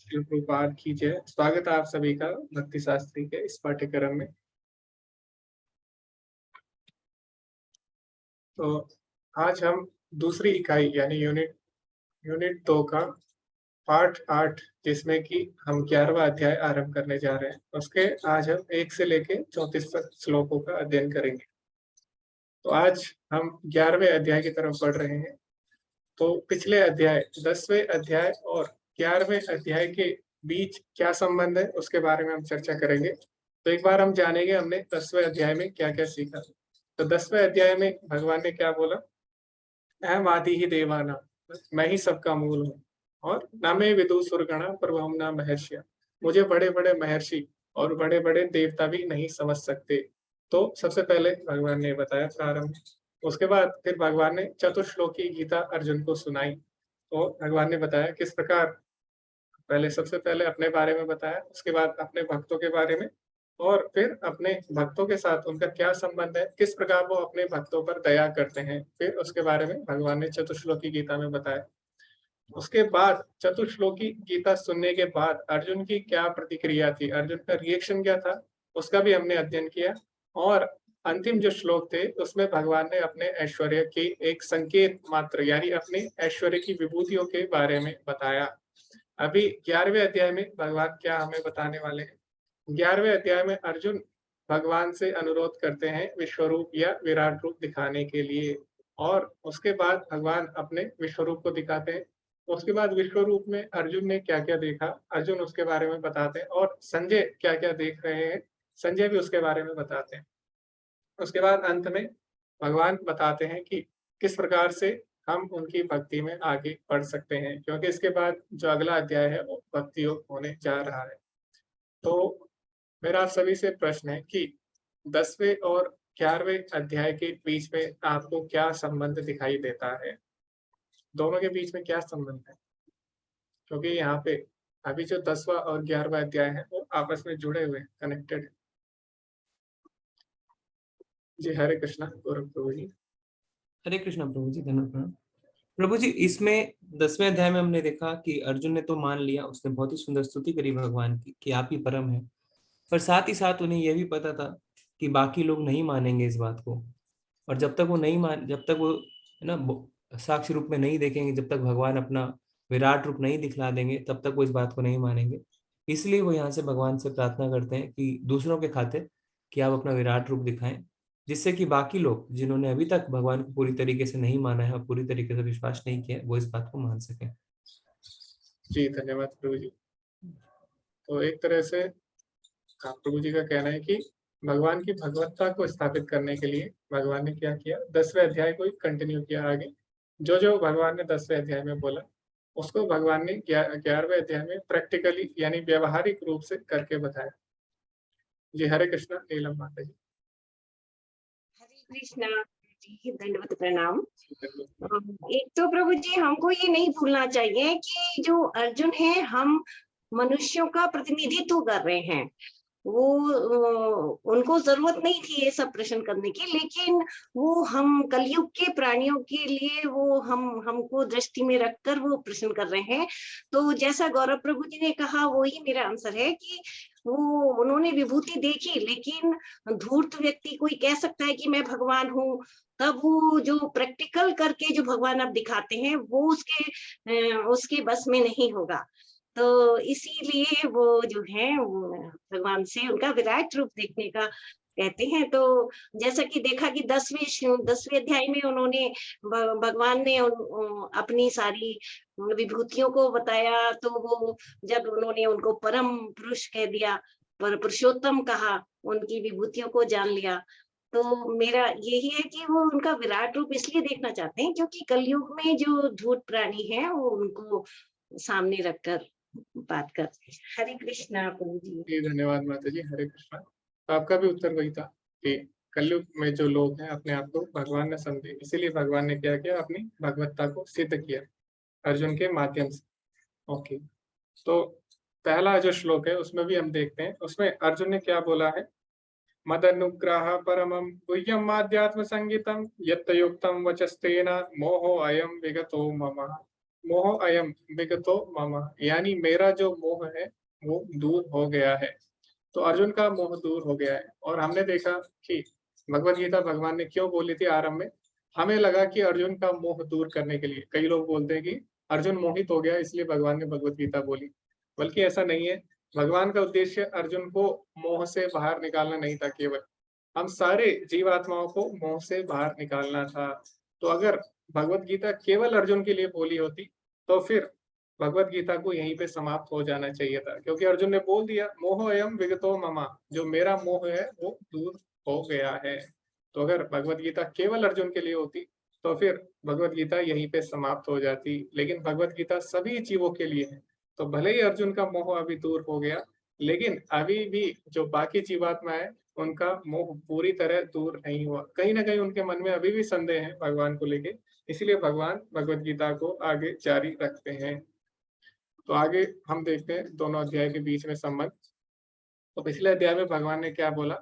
शिव प्रभुपाद की जय। स्वागत है आप सभी का भक्ति शास्त्री के इस पाठ्यक्रम में। तो आज हम दूसरी इकाई यानी यूनिट यूनिट 2 का पाठ 8 जिसमें कि हम 11वां अध्याय आरंभ करने जा रहे हैं। उसके आज हम 1 से लेके 34 तक श्लोकों का अध्ययन करेंगे। तो आज हम 11वें अध्याय की तरफ बढ़ रहे हैं। तो पिछले अध्याय 10वें अध्याय और 11वें अध्याय के बीच क्या संबंध है उसके बारे में हम चर्चा करेंगे। तो एक बार हम जानेंगे हमने 10वें अध्याय में क्या क्या सीखा। तो 10वें अध्याय में भगवान ने क्या बोला, अहम आदि ही देवाना, मैं ही सबका मूल हूँ, और न मैं विदु सुरगणा प्रभुम न महर्षिया, मुझे बड़े बड़े महर्षि और बड़े बड़े देवता भी नहीं समझ सकते। तो सबसे पहले भगवान ने बताया प्रारंभ में। उसके बाद फिर भगवान ने चतुश्लोकी गीता अर्जुन को सुनाई। तो भगवान ने बताया किस प्रकार, पहले सबसे पहले अपने बारे में बताया, उसके बाद अपने भक्तों के बारे में, और फिर अपने भक्तों के साथ उनका क्या संबंध है, किस प्रकार वो अपने भक्तों पर दया करते हैं, फिर उसके बारे में भगवान ने चतुश्लोकी गीता में बताया। उसके बाद चतुश्लोकी गीता सुनने के बाद अर्जुन की क्या प्रतिक्रिया थी, अर्जुन का रिएक्शन क्या था, उसका भी हमने अध्ययन किया। और अंतिम जो श्लोक थे उसमें भगवान ने अपने ऐश्वर्य की एक संकेत मात्र यानी अपने ऐश्वर्य की विभूतियों के बारे में बताया। अभी 11वें अध्याय में भगवान क्या हमें बताने वाले हैं। 11वें अध्याय में अर्जुन भगवान से अनुरोध करते हैं विश्वरूप या विराट रूप दिखाने के लिए, और उसके बाद भगवान अपने विश्वरूप को दिखाते हैं। उसके बाद विश्वरूप में अर्जुन ने क्या क्या देखा, अर्जुन उसके बारे में बताते हैं, और संजय क्या क्या देख रहे हैं, संजय भी उसके बारे में बताते हैं। उसके बाद अंत में भगवान बताते हैं कि किस प्रकार से हम उनकी भक्ति में आगे बढ़ सकते हैं, क्योंकि इसके बाद जो अगला अध्याय है वो भक्ति योग होने जा रहा है। तो मेरा आप सभी से प्रश्न है कि 10वें और 11वें अध्याय के बीच में आपको क्या संबंध दिखाई देता है, दोनों के बीच में क्या संबंध है? क्योंकि यहाँ पे अभी जो 10वां और 11वां अध्याय है वो आपस में जुड़े हुए हैं, कनेक्टेड। जी हरे कृष्णा गौरव प्रभु जी। हरे कृष्णा प्रभु जी, धन्यवाद प्रणाम। प्रभु जी, इसमें 10वें अध्याय में हमने देखा कि अर्जुन ने तो मान लिया, उसने बहुत ही सुंदर स्तुति करी भगवान की कि आप ही परम है, पर साथ ही साथ उन्हें यह भी पता था कि बाकी लोग नहीं मानेंगे इस बात को। और जब तक वो है ना साक्ष्य रूप में नहीं देखेंगे, जब तक भगवान अपना विराट रूप नहीं दिखला देंगे, तब तक वो इस बात को नहीं मानेंगे। इसलिए वो यहाँ से भगवान से प्रार्थना करते हैं कि दूसरों के खातिर कि आप अपना विराट रूप दिखाएं, जिससे कि बाकी लोग जिन्होंने अभी तक भगवान को पूरी तरीके से नहीं माना है और पूरी तरीके से विश्वास नहीं किया है, वो इस बात को मान सके। जी धन्यवाद प्रभु जी। तो एक तरह से प्रभु जी का कहना है कि भगवान की भगवत्ता को स्थापित करने के लिए भगवान ने क्या किया, 10वें अध्याय को कंटिन्यू किया आगे। जो जो भगवान ने 10वें अध्याय में बोला उसको भगवान ने 11वें अध्याय में प्रैक्टिकली यानी व्यवहारिक रूप से करके बताया। जी हरे कृष्णा नीलम माता जी। हरे कृष्णा जी, दंडवत प्रणाम। एक तो प्रभु जी हमको ये नहीं भूलना चाहिए कि जो अर्जुन है हम मनुष्यों का प्रतिनिधित्व कर रहे हैं। वो उनको जरूरत नहीं थी ये सब प्रश्न करने की, लेकिन वो हम कलयुग के प्राणियों के लिए वो हमको दृष्टि में रखकर वो प्रश्न कर रहे हैं। तो जैसा गौरव प्रभु जी ने कहा वही मेरा आंसर है कि वो उन्होंने विभूति देखी, लेकिन धूर्त व्यक्ति कोई कह सकता है कि मैं भगवान हूँ, तब वो जो प्रैक्टिकल करके जो भगवान अब दिखाते हैं वो उसके बस में नहीं होगा। तो इसीलिए वो जो है वो भगवान से उनका विराट रूप देखने का कहते हैं। तो जैसा कि देखा कि 10वें अध्याय में उन्होंने भगवान ने अपनी सारी विभूतियों को बताया। तो वो जब उन्होंने उनको परम पुरुष कह दिया, पर पुरुषोत्तम कहा, उनकी विभूतियों को जान लिया, तो मेरा यही है कि वो उनका विराट रूप इसलिए देखना चाहते हैं क्योंकि कलयुग में जो धूर्त प्राणी है वो उनको सामने रखकर बात करते हैं। हरे कृष्णा प्रभु जी। जी धन्यवाद माता जी हरे कृष्णा। तो आपका भी उत्तर वही था कि कलयुग में जो लोग हैं अपने आप को भगवान न समझे, इसीलिए भगवान ने क्या किया, अपनी भगवत्ता को सिद्ध किया अर्जुन के माध्यम से। ओके, तो पहला जो श्लोक है उसमें भी हम देखते हैं, उसमें अर्जुन ने क्या बोला है, मदनुग्रह परमं गुह्यम आध्यात्म संगीतम यत्तयुक्तम वचस्तेन मोहो अयम विगतो मम। मोह अयम विगतो मम, यानी मेरा जो मोह है वो दूर हो गया है। तो अर्जुन का मोह दूर हो गया है। और हमने देखा कि भगवत गीता भगवान ने क्यों बोली थी आरंभ में। हमें लगा कि अर्जुन का मोह दूर करने के लिए, कई लोग बोलते हैं कि अर्जुन मोहित हो गया इसलिए भगवान ने भगवत गीता बोली, बल्कि ऐसा नहीं है। भगवान का उद्देश्य अर्जुन को मोह से बाहर निकालना नहीं था केवल, हम सारे जीवात्माओं को मोह से बाहर निकालना था। तो अगर भगवत गीता केवल अर्जुन के लिए बोली होती तो फिर भगवत गीता को यहीं पे समाप्त हो जाना चाहिए था, क्योंकि अर्जुन ने बोल दिया मोह अयम विगतो ममा, जो मेरा मोह है वो दूर हो गया है। तो अगर भगवत गीता केवल अर्जुन के लिए होती तो फिर भगवत गीता यहीं पे समाप्त हो जाती, लेकिन भगवत गीता सभी जीवों के लिए है। तो भले ही अर्जुन का मोह अभी दूर हो गया, लेकिन अभी भी जो बाकी जीवात्मा है उनका मोह पूरी तरह दूर नहीं हुआ। कहीं ना कहीं उनके मन में अभी भी संदेह है भगवान को लेके, इसलिए भगवान भगवत गीता को आगे जारी रखते हैं। तो आगे हम देखते हैं दोनों अध्याय के बीच में संबंध। तो पिछले अध्याय में भगवान ने क्या बोला,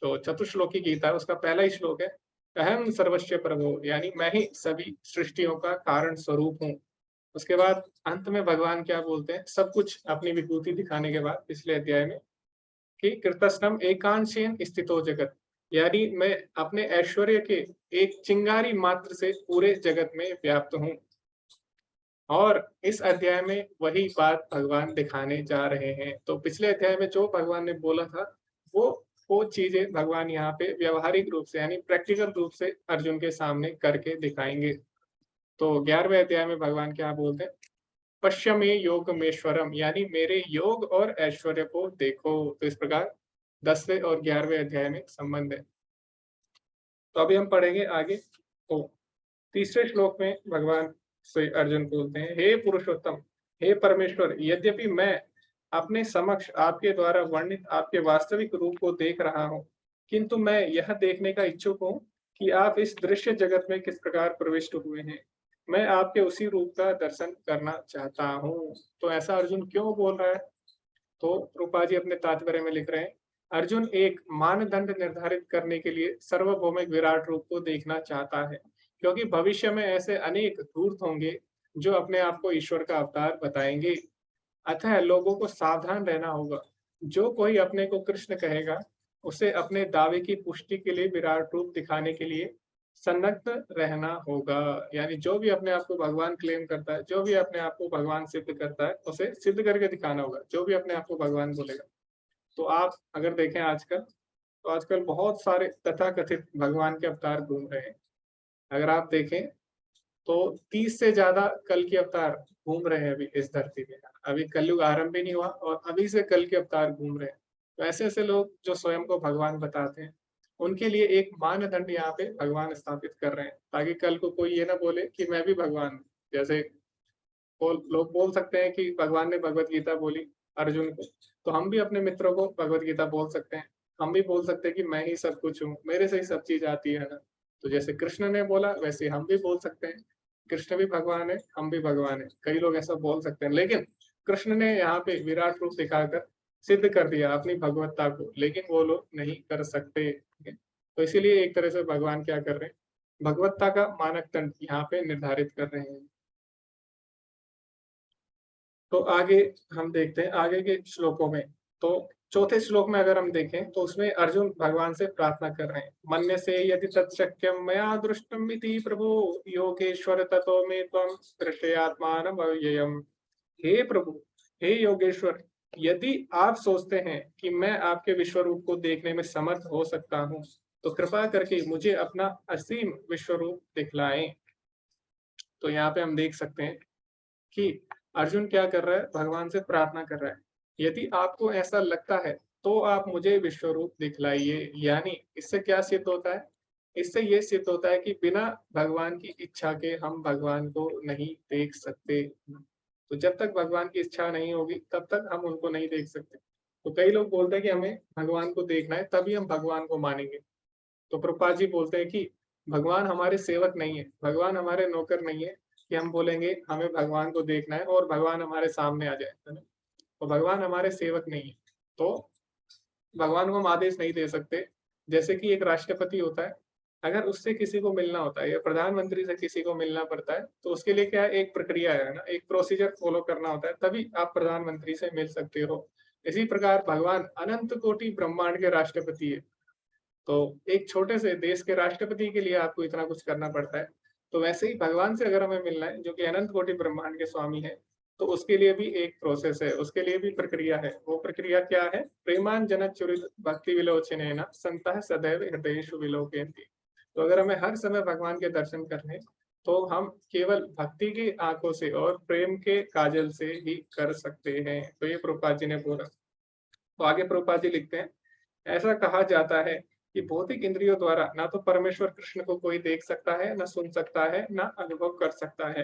तो चतुश्लोकी गीता उसका पहला ही श्लोक है, अहम सर्वस्व प्रभु, यानी मैं ही सभी सृष्टियों का कारण स्वरूप हूँ। उसके बाद अंत में भगवान क्या बोलते हैं, सब कुछ अपनी विभूति दिखाने के बाद पिछले अध्याय में, कि कृतस्नम एकांशेन स्थितो जगत, यानी मैं अपने ऐश्वर्य के एक चिंगारी मात्र से पूरे जगत में व्याप्त हूँ। और इस अध्याय में वही बात भगवान दिखाने जा रहे हैं। तो पिछले अध्याय में जो भगवान ने बोला था वो चीजें भगवान यहाँ पे व्यवहारिक रूप से यानी प्रैक्टिकल रूप से अर्जुन के सामने करके दिखाएंगे। तो 11वें अध्याय में भगवान क्या बोलते हैं, पश्चिमे योगमेश्वरम, यानी मेरे योग और ऐश्वर्य को देखो। तो इस प्रकार 10वें और 11वें अध्याय में संबंध है। तो अभी हम पढ़ेंगे आगे। तो तीसरे श्लोक में भगवान से अर्जुन बोलते हैं, हे पुरुषोत्तम, हे परमेश्वर, यद्यपि मैं अपने समक्ष आपके द्वारा वर्णित आपके वास्तविक रूप को देख रहा हूँ, किंतु मैं यह देखने का इच्छुक हूँ कि आप इस दृश्य जगत में किस प्रकार प्रविष्ट हुए हैं। मैं आपके उसी रूप का दर्शन करना चाहता हूँ। तो ऐसा अर्जुन क्यों बोल रहा है, तो रूपा जी अपने तात्पर्य में लिख रहे हैं, अर्जुन एक मानदंड निर्धारित करने के लिए सार्वभौमिक विराट रूप को देखना चाहता है, क्योंकि भविष्य में ऐसे अनेक धूर्त होंगे जो अपने आप को ईश्वर का अवतार बताएंगे। अतः लोगों को सावधान रहना होगा। जो कोई अपने को कृष्ण कहेगा, उसे अपने दावे की पुष्टि के लिए विराट रूप दिखाने के लिए संलग्न रहना होगा। यानी जो भी अपने आप को भगवान क्लेम करता है, जो भी अपने आप को भगवान सिद्ध करता है, उसे सिद्ध करके दिखाना होगा, जो भी अपने आप को भगवान बोलेगा। तो आप अगर देखें आजकल, तो आजकल बहुत सारे तथाकथित भगवान के अवतार घूम रहे हैं। अगर आप देखें तो 30 से ज्यादा कल के अवतार घूम रहे हैं अभी इस धरती में। अभी कलयुग आरंभ भी नहीं हुआ और अभी से कल के अवतार घूम रहे हैं। तो ऐसे ऐसे लोग जो स्वयं को भगवान बताते हैं, उनके लिए एक मानदंड यहाँ पे भगवान स्थापित कर रहे हैं, ताकि कल को कोई ये ना बोले कि मैं भी भगवान हूं। जैसे लोग बोल सकते हैं कि भगवान ने भगवत गीता बोली अर्जुन को, तो हम भी अपने मित्रों को भगवत गीता बोल सकते हैं। हम भी बोल सकते हैं कि मैं ही सब कुछ हूँ, मेरे से ही सब चीज आती है ना। तो जैसे कृष्ण ने बोला वैसे हम भी बोल सकते हैं, कृष्ण भी भगवान है, हम भी भगवान है। कई लोग ऐसा बोल सकते हैं, लेकिन कृष्ण ने यहाँ पे विराट रूप दिखाकर सिद्ध कर दिया अपनी भगवत्ता को, लेकिन वो लोग नहीं कर सकते। तो इसीलिए एक तरह से भगवान क्या कर रहे हैं, भगवत्ता का मानक दंड यहाँ पे निर्धारित कर रहे हैं। तो आगे हम देखते हैं आगे के श्लोकों में। तो चौथे श्लोक में अगर हम देखें तो उसमें अर्जुन भगवान से प्रार्थना कर रहे हैं, मन्य से यदि तत्शक्यम मया दृष्टम इति प्रभु योगेश्वर ततो मे त्वं दृष्टयात्मानम् अव्ययम्। हे प्रभु, हे योगेश्वर, यदि आप सोचते हैं कि मैं आपके विश्व रूप को देखने में समर्थ हो सकता हूँ, तो कृपा करके मुझे अपना असीम विश्व रूप दिखलाएं। तो यहाँ पे हम देख सकते हैं कि अर्जुन क्या कर रहा है, भगवान से प्रार्थना कर रहा है, यदि आपको ऐसा लगता है तो आप मुझे विश्व रूप दिखलाइए। यानी इससे क्या सिद्ध होता है, इससे ये सिद्ध होता है कि बिना भगवान की इच्छा के हम भगवान को नहीं देख सकते। तो जब तक भगवान की इच्छा नहीं होगी तब तक हम उनको नहीं देख सकते। तो कई लोग बोलते हैं कि हमें भगवान को देखना है तभी हम भगवान को मानेंगे। तो प्रभुपाद जी बोलते हैं कि भगवान हमारे सेवक नहीं है, भगवान हमारे नौकर नहीं है कि हम बोलेंगे हमें भगवान को देखना है और भगवान हमारे सामने आ जाए, है ना। तो भगवान हमारे सेवक नहीं है, तो भगवान को हम आदेश नहीं दे सकते। जैसे कि एक राष्ट्रपति होता है, अगर उससे किसी को मिलना होता है या प्रधानमंत्री से किसी को मिलना पड़ता है तो उसके लिए क्या एक प्रक्रिया है ना, एक प्रोसीजर फॉलो करना होता है, तभी आप प्रधानमंत्री से मिल सकते हो। इसी प्रकार भगवान अनंत कोटि ब्रह्मांड के राष्ट्रपति है, तो एक छोटे से देश के राष्ट्रपति के लिए आपको इतना कुछ करना पड़ता है। तो वैसे ही भगवान से अगर हमें मिलना है जो कि अनंत कोटि ब्रह्मांड के स्वामी है, तो उसके लिए भी एक प्रोसेस है, उसके लिए भी प्रक्रिया है। वो प्रक्रिया क्या है? प्रेमांजन चुरित भक्ति विलोचनेन संतः सदैव हृदयेषु विलोकयन्ति। तो अगर हमें हर समय भगवान के दर्शन करने, तो हम केवल भक्ति की आंखों से और प्रेम के काजल से ही कर सकते हैं। तो ये प्रभुपाद जी ने बोला। तो आगे प्रभुपाद जी लिखते हैं, ऐसा कहा जाता है कि भौतिक इंद्रियों द्वारा ना तो परमेश्वर कृष्ण को कोई देख सकता है, ना सुन सकता है, ना अनुभव कर सकता है।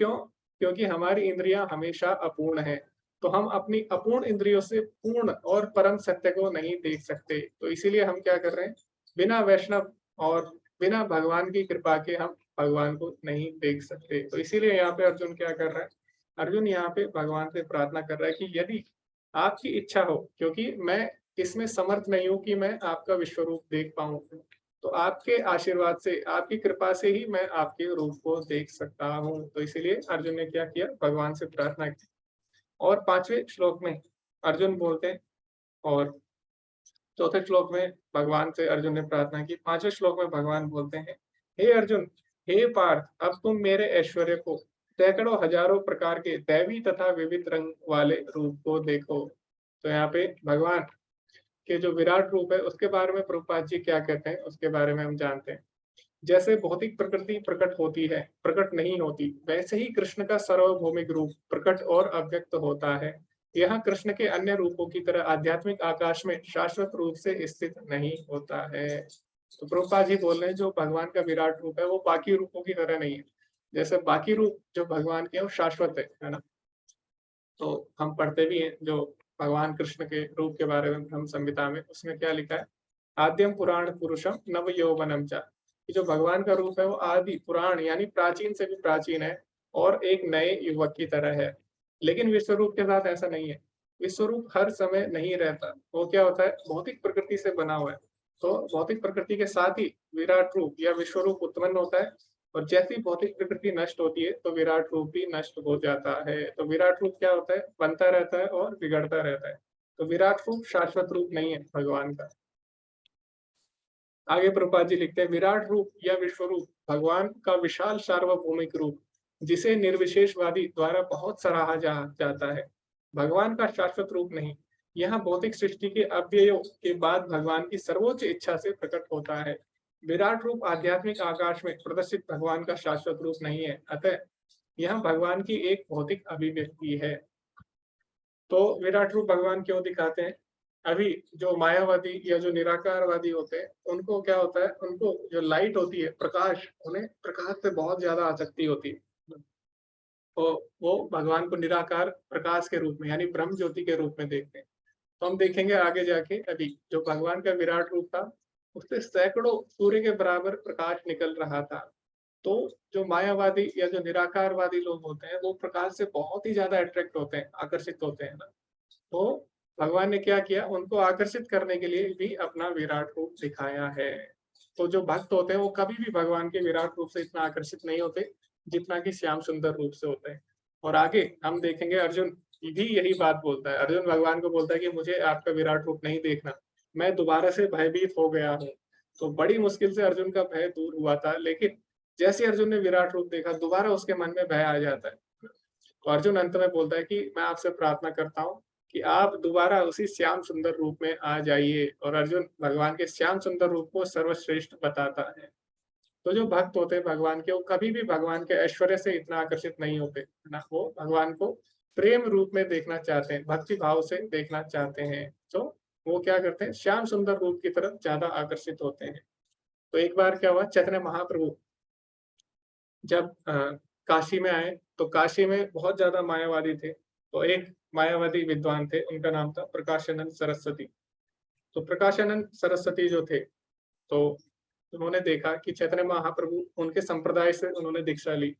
क्यों? क्योंकि हमारी इंद्रियां हमेशा अपूर्ण है, तो हम अपनी अपूर्ण इंद्रियों से पूर्ण और परम सत्य को नहीं देख सकते। तो इसीलिए हम क्या कर रहे हैं, बिना वैष्णव और बिना भगवान की कृपा के हम भगवान को नहीं देख सकते। तो इसीलिए यहाँ पे अर्जुन क्या कर रहा है, अर्जुन यहाँ पे भगवान से प्रार्थना कर रहा है कि यदि आपकी इच्छा हो, क्योंकि मैं इसमें समर्थ नहीं हूँ कि मैं आपका विश्व रूप देख पाऊं, तो आपके आशीर्वाद से, आपकी कृपा से ही मैं आपके रूप को देख सकता हूँ। तो इसीलिए अर्जुन ने क्या किया, भगवान से प्रार्थना की। और 5वें श्लोक में अर्जुन बोलते हैं, और चौथे श्लोक में भगवान से अर्जुन ने प्रार्थना की। 5वें श्लोक में भगवान बोलते हैं, हे अर्जुन, हे पार्थ, अब तुम मेरे ऐश्वर्य को, सैकड़ों हजारों प्रकार के दैवी तथा विविध रंग वाले रूप को देखो। तो यहाँ पे भगवान के जो विराट रूप है उसके बारे में प्रभुपाद जी क्या कहते हैं उसके बारे में हम जानते हैं। जैसे भौतिक प्रकृति प्रकट होती है, प्रकट नहीं होती, वैसे ही कृष्ण का सार्वभौमिक रूप प्रकट और अव्यक्त होता है। यह कृष्ण के अन्य रूपों की तरह आध्यात्मिक आकाश में शाश्वत रूप से स्थित नहीं होता है। तो प्रभुपाद जी बोल रहे हैं जो भगवान का विराट रूप है वो बाकी रूपों की तरह नहीं है। जैसे बाकी रूप जो भगवान के वो शाश्वत है ना। तो हम पढ़ते भी हैं जो भगवान कृष्ण के रूप के बारे में हम संहिता में, उसमें क्या लिखा है, आद्यम पुराण पुरुषम नव यौवनम च। जो भगवान का रूप है वो आदि पुराण यानी प्राचीन से भी प्राचीन है और एक नए युवक की तरह है। लेकिन विश्व रूप के साथ ऐसा नहीं है। विश्व रूप हर समय नहीं रहता, वो क्या होता है, भौतिक प्रकृति से बना हुआ है। तो भौतिक प्रकृति के साथ ही विराट रूप या विश्व रूप उत्पन्न होता है, और जैसी भौतिक प्रकृति नष्ट होती है तो विराट रूप भी नष्ट हो जाता है। तो विराट रूप क्या होता है, बनता रहता है और बिगड़ता रहता है। तो विराट रूप शाश्वत रूप नहीं है भगवान का। आगे प्रभुपाद जी लिखते हैं, विराट रूप या विश्व रूप भगवान का विशाल सार्वभौमिक रूप, जिसे निर्विशेषवादी द्वारा बहुत सराहा जाता है। भगवान का शाश्वत रूप नहीं। यह भौतिक सृष्टि के अव्ययों के बाद भगवान की सर्वोच्च इच्छा से प्रकट होता है। विराट रूप आध्यात्मिक आकाश में प्रदर्शित भगवान का शाश्वत रूप नहीं है, अतः यह भगवान की एक भौतिक अभिव्यक्ति है। तो विराट रूप भगवान क्यों दिखाते हैं? अभी जो मायावादी या जो निराकारवादी होते हैं उनको क्या होता है, उनको जो लाइट होती है, प्रकाश, उन्हें प्रकाश से बहुत ज्यादा आसक्ति होती है। तो वो भगवान को निराकार प्रकाश के रूप में यानी ब्रह्म ज्योति के रूप में देखते हैं। तो हम देखेंगे आगे जाके, अभी जो भगवान का विराट रूप था उससे सैकड़ों सूर्य के बराबर प्रकाश निकल रहा था। तो जो मायावादी या जो निराकारवादी लोग होते हैं वो प्रकाश से बहुत ही ज्यादा अट्रैक्ट होते हैं, आकर्षित होते हैं ना। तो भगवान ने क्या किया, उनको आकर्षित करने के लिए भी अपना विराट रूप दिखाया है। तो जो भक्त होते हैं वो कभी भी भगवान के विराट रूप से इतना आकर्षित नहीं होते जितना कि श्याम सुंदर रूप से होते हैं। और आगे हम देखेंगे अर्जुन भी यही बात बोलता है। अर्जुन भगवान को बोलता है कि मुझे आपका विराट रूप नहीं देखना, मैं दोबारा से भयभीत हो गया हूँ। तो बड़ी मुश्किल से अर्जुन का भय दूर हुआ था, लेकिन जैसे अर्जुन ने विराट रूप देखा दोबारा उसके मन में भय आ जाता है। तो अर्जुन अंत में बोलता है कि मैं आपसे प्रार्थना करता हूँ कि आप दोबारा उसी श्याम सुंदर रूप में आ जाइए। और अर्जुन भगवान के श्याम सुंदर रूप को सर्वश्रेष्ठ बताता है। तो जो भक्त होते हैं भगवान के, वो कभी भी भगवान के ऐश्वर्य से इतना आकर्षित नहीं होते ना, वो भगवान को प्रेम रूप में देखना चाहते हैं, भक्ति भाव से देखना चाहते हैं। तो वो क्या करते हैं, श्याम सुंदर रूप की तरफ ज्यादा आकर्षित होते हैं। तो एक बार क्या हुआ, चैतन्य महाप्रभु जब काशी में आए तो काशी में बहुत ज्यादा मायावादी थे। तो एक मायावादी विद्वान थे, उनका नाम था प्रकाशानंद सरस्वती। तो प्रकाशानंद सरस्वती जो थे, तो उन्होंने देखा कि चैतन्य महाप्रभु उनके संप्रदाय से उन्होंने दीक्षा ली।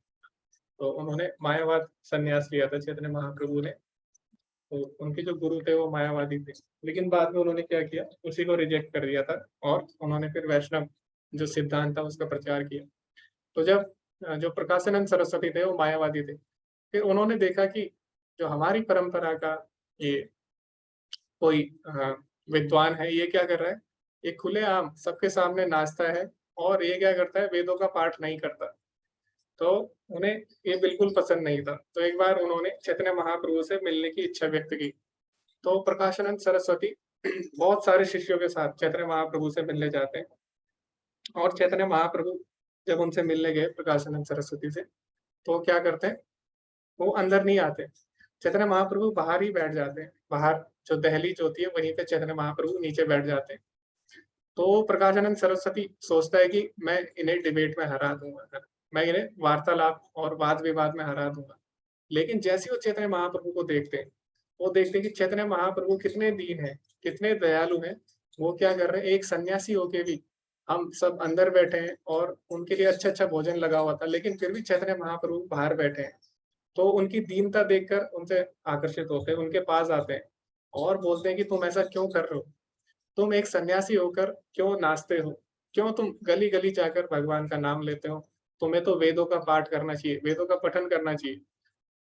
तो उन्होंने मायावाद संन्यास लिया था चैतन्य महाप्रभु ने। तो उनके जो गुरु थे वो मायावादी थे, लेकिन बाद में उन्होंने क्या किया, उसी को रिजेक्ट कर दिया था और उन्होंने फिर वैष्णव जो सिद्धांत था उसका प्रचार किया। तो जब जो प्रकाशानंद सरस्वती थे वो मायावादी थे। फिर उन्होंने देखा कि जो हमारी परंपरा का ये कोई विद्वान है, ये क्या कर रहा है, ये खुलेआम सबके सामने नाचता है और ये क्या करता है, वेदों का पाठ नहीं करता। तो उन्हें ये बिल्कुल पसंद नहीं था। तो एक बार उन्होंने चैतन्य महाप्रभु से मिलने की इच्छा व्यक्त की। तो प्रकाशानंद सरस्वती बहुत सारे शिष्यों के साथ चैतन्य महाप्रभु से मिलने जाते हैं और चैतन्य महाप्रभु जब उनसे मिलने गए प्रकाशानंद सरस्वती से, तो क्या करते हैं, वो अंदर नहीं आते। चैतन्य महाप्रभु बाहर ही बैठ जाते हैं। बाहर जो दहलीज होती है वहीं पे चैतन्य महाप्रभु नीचे बैठ जाते हैं। तो प्रकाशानंद सरस्वती सोचता है कि मैं इन्हें डिबेट में हरा दूंगा, मैं इन्हें वार्तालाप और वाद विवाद में हरा दूंगा। लेकिन जैसे ही वो चैतन्य महाप्रभु को देखते हैं, वो देखते हैं कि चैतन्य महाप्रभु कितने दीन हैं, कितने दयालु हैं। वो क्या कर रहे हैं, एक सन्यासी होके भी, हम सब अंदर बैठे हैं और उनके लिए अच्छा अच्छा भोजन लगा हुआ था, लेकिन फिर भी चैतन्य महाप्रभु बाहर बैठे हैं। तो उनकी दीनता देखकर उनसे आकर्षित होते हैं, उनके पास आते हैं और बोलते हैं कि तुम ऐसा क्यों कर रहे हो, तुम एक सन्यासी होकर क्यों नाचते हो, क्यों तुम गली गली जाकर भगवान का नाम लेते हो, तुम्हें तो वेदों का पाठ करना चाहिए, वेदों का पठन करना चाहिए।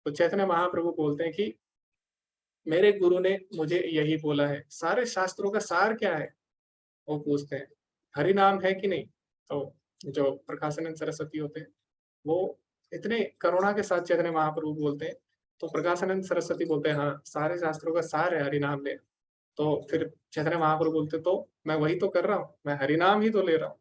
तो चैतन्य महाप्रभु बोलते हैं कि मेरे गुरु ने मुझे यही बोला है, सारे शास्त्रों का सार क्या है, वो पूछते हैं, हरि नाम है कि नहीं। तो जो प्रकाशानंद सरस्वती होते हैं, वो इतने करुणा के साथ चैतन्य महाप्रभु बोलते हैं। तो प्रकाशानंद सरस्वती बोलते हैं, हाँ सारे शास्त्रों का सार है हरि नाम ले। तो फिर चैतन्य महाप्रभु बोलते, तो मैं वही तो कर रहा हूँ, मैं हरि नाम ही तो ले रहा हूँ।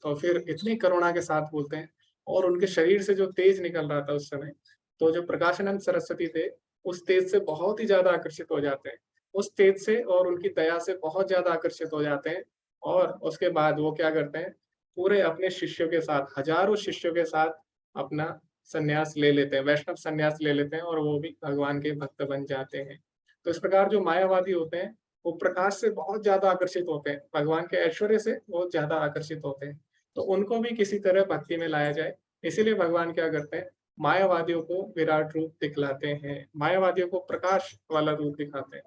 तो फिर इतनी करुणा के साथ बोलते हैं और उनके शरीर से जो तेज निकल रहा था उस समय, तो जो प्रकाशानंद सरस्वती थे उस तेज से बहुत ही ज्यादा आकर्षित हो जाते हैं, उस तेज से और उनकी दया से बहुत ज्यादा आकर्षित हो जाते हैं। और उसके बाद वो क्या करते हैं, पूरे अपने शिष्यों के साथ, हजारों शिष्यों के साथ अपना संन्यास ले लेते हैं, वैष्णव संन्यास ले लेते हैं और वो भी भगवान के भक्त बन जाते हैं। तो इस प्रकार जो मायावादी होते हैं वो प्रकाश से बहुत ज्यादा आकर्षित होते हैं, भगवान के ऐश्वर्य से बहुत ज्यादा आकर्षित होते हैं। तो उनको भी किसी तरह भक्ति में लाया जाए, इसीलिए भगवान क्या करते हैं, मायावादियों को विराट रूप दिखलाते हैं, मायावादियों को प्रकाश वाला रूप दिखाते हैं।